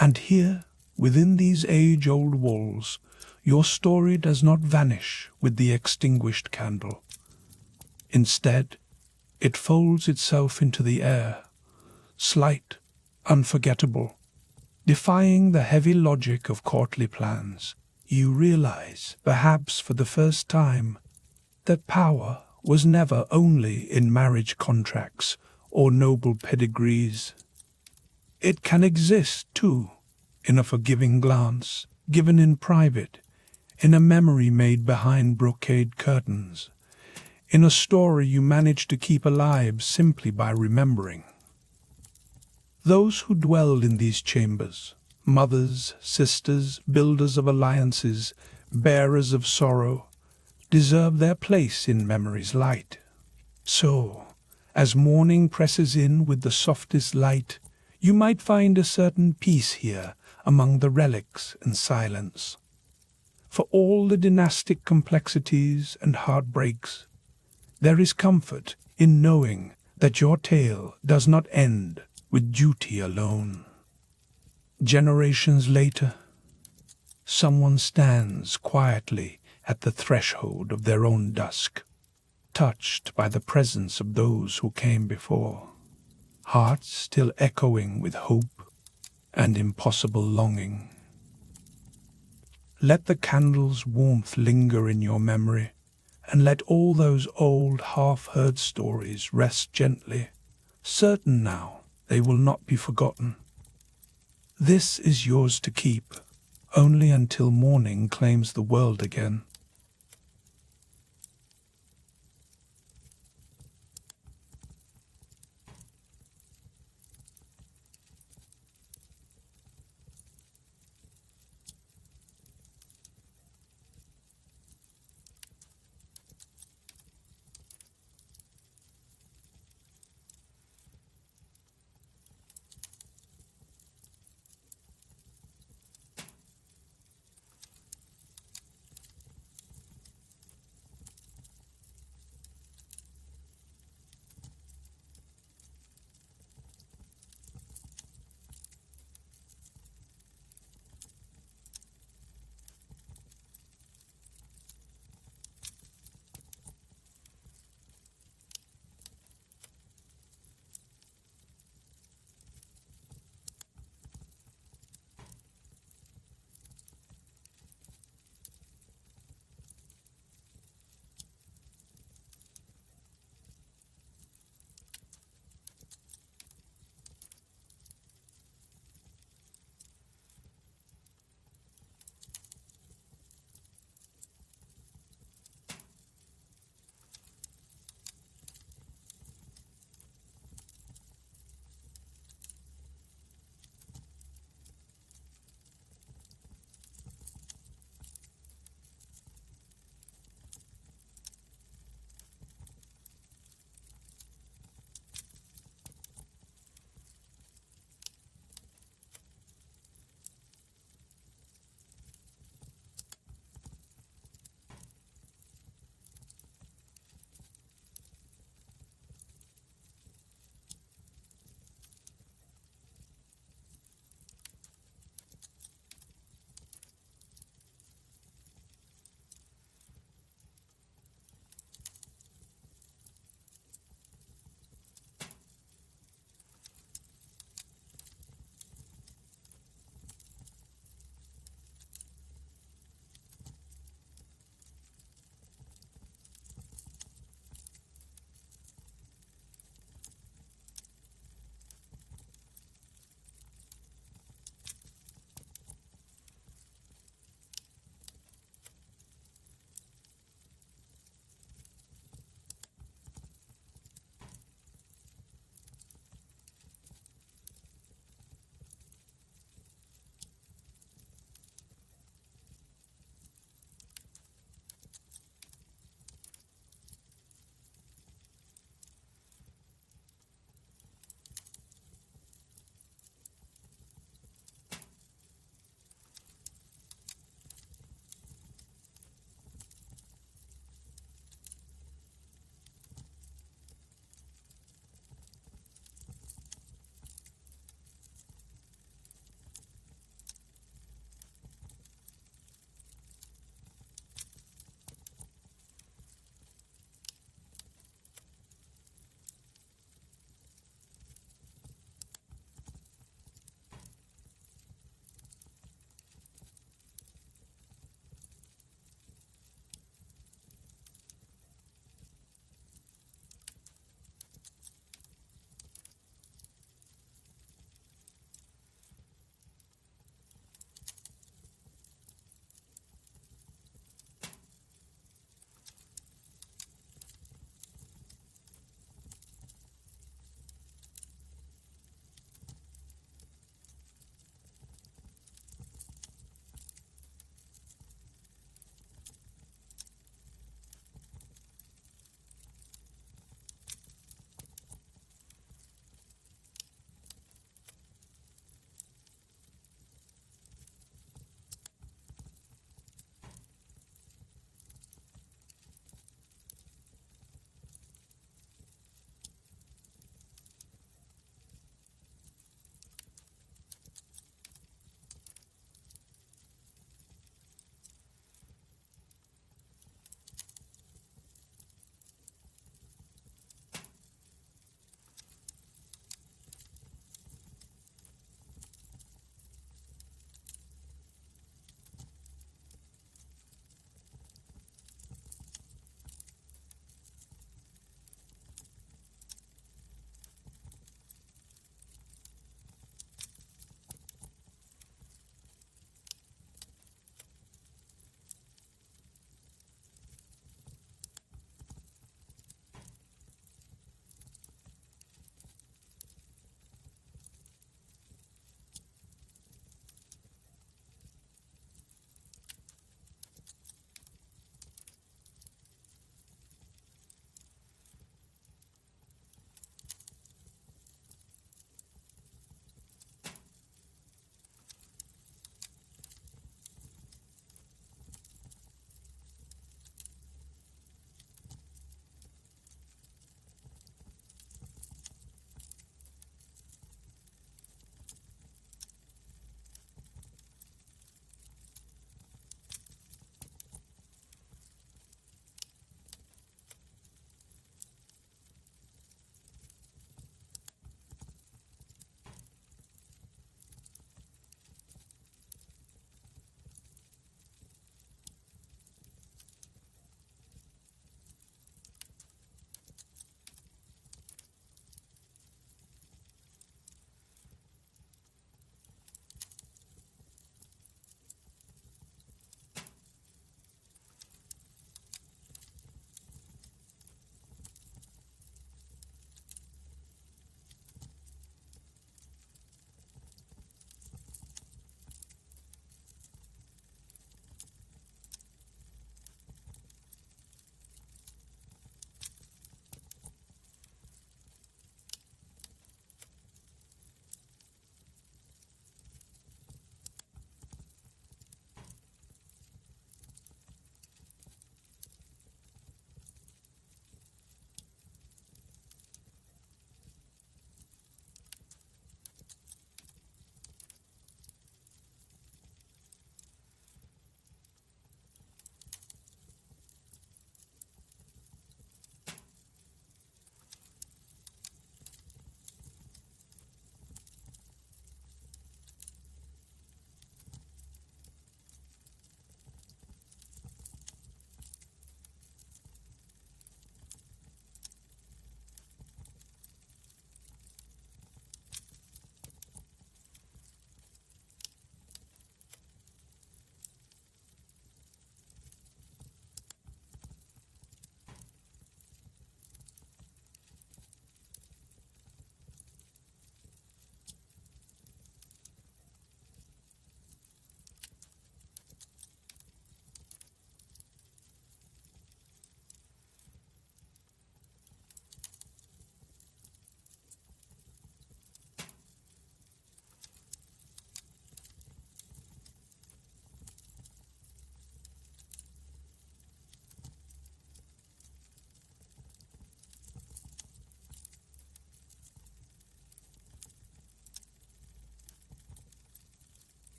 And here, within these age-old walls, your story does not vanish with the extinguished candle. Instead, it folds itself into the air, slight, unforgettable. Defying the heavy logic of courtly plans, you realize, perhaps for the first time, that power was never only in marriage contracts or noble pedigrees. It can exist, too, in a forgiving glance, given in private, in a memory made behind brocade curtains, in a story you manage to keep alive simply by remembering. Those who dwelled in these chambers, mothers, sisters, builders of alliances, bearers of sorrow, deserve their place in memory's light. So, as morning presses in with the softest light, you might find a certain peace here among the relics and silence. For all the dynastic complexities and heartbreaks, there is comfort in knowing that your tale does not end with duty alone. Generations later, someone stands quietly at the threshold of their own dusk, touched by the presence of those who came before, hearts still echoing with hope and impossible longing. Let the candle's warmth linger in your memory, and let all those old half-heard stories rest gently, certain now they will not be forgotten. This is yours to keep, only until morning claims the world again.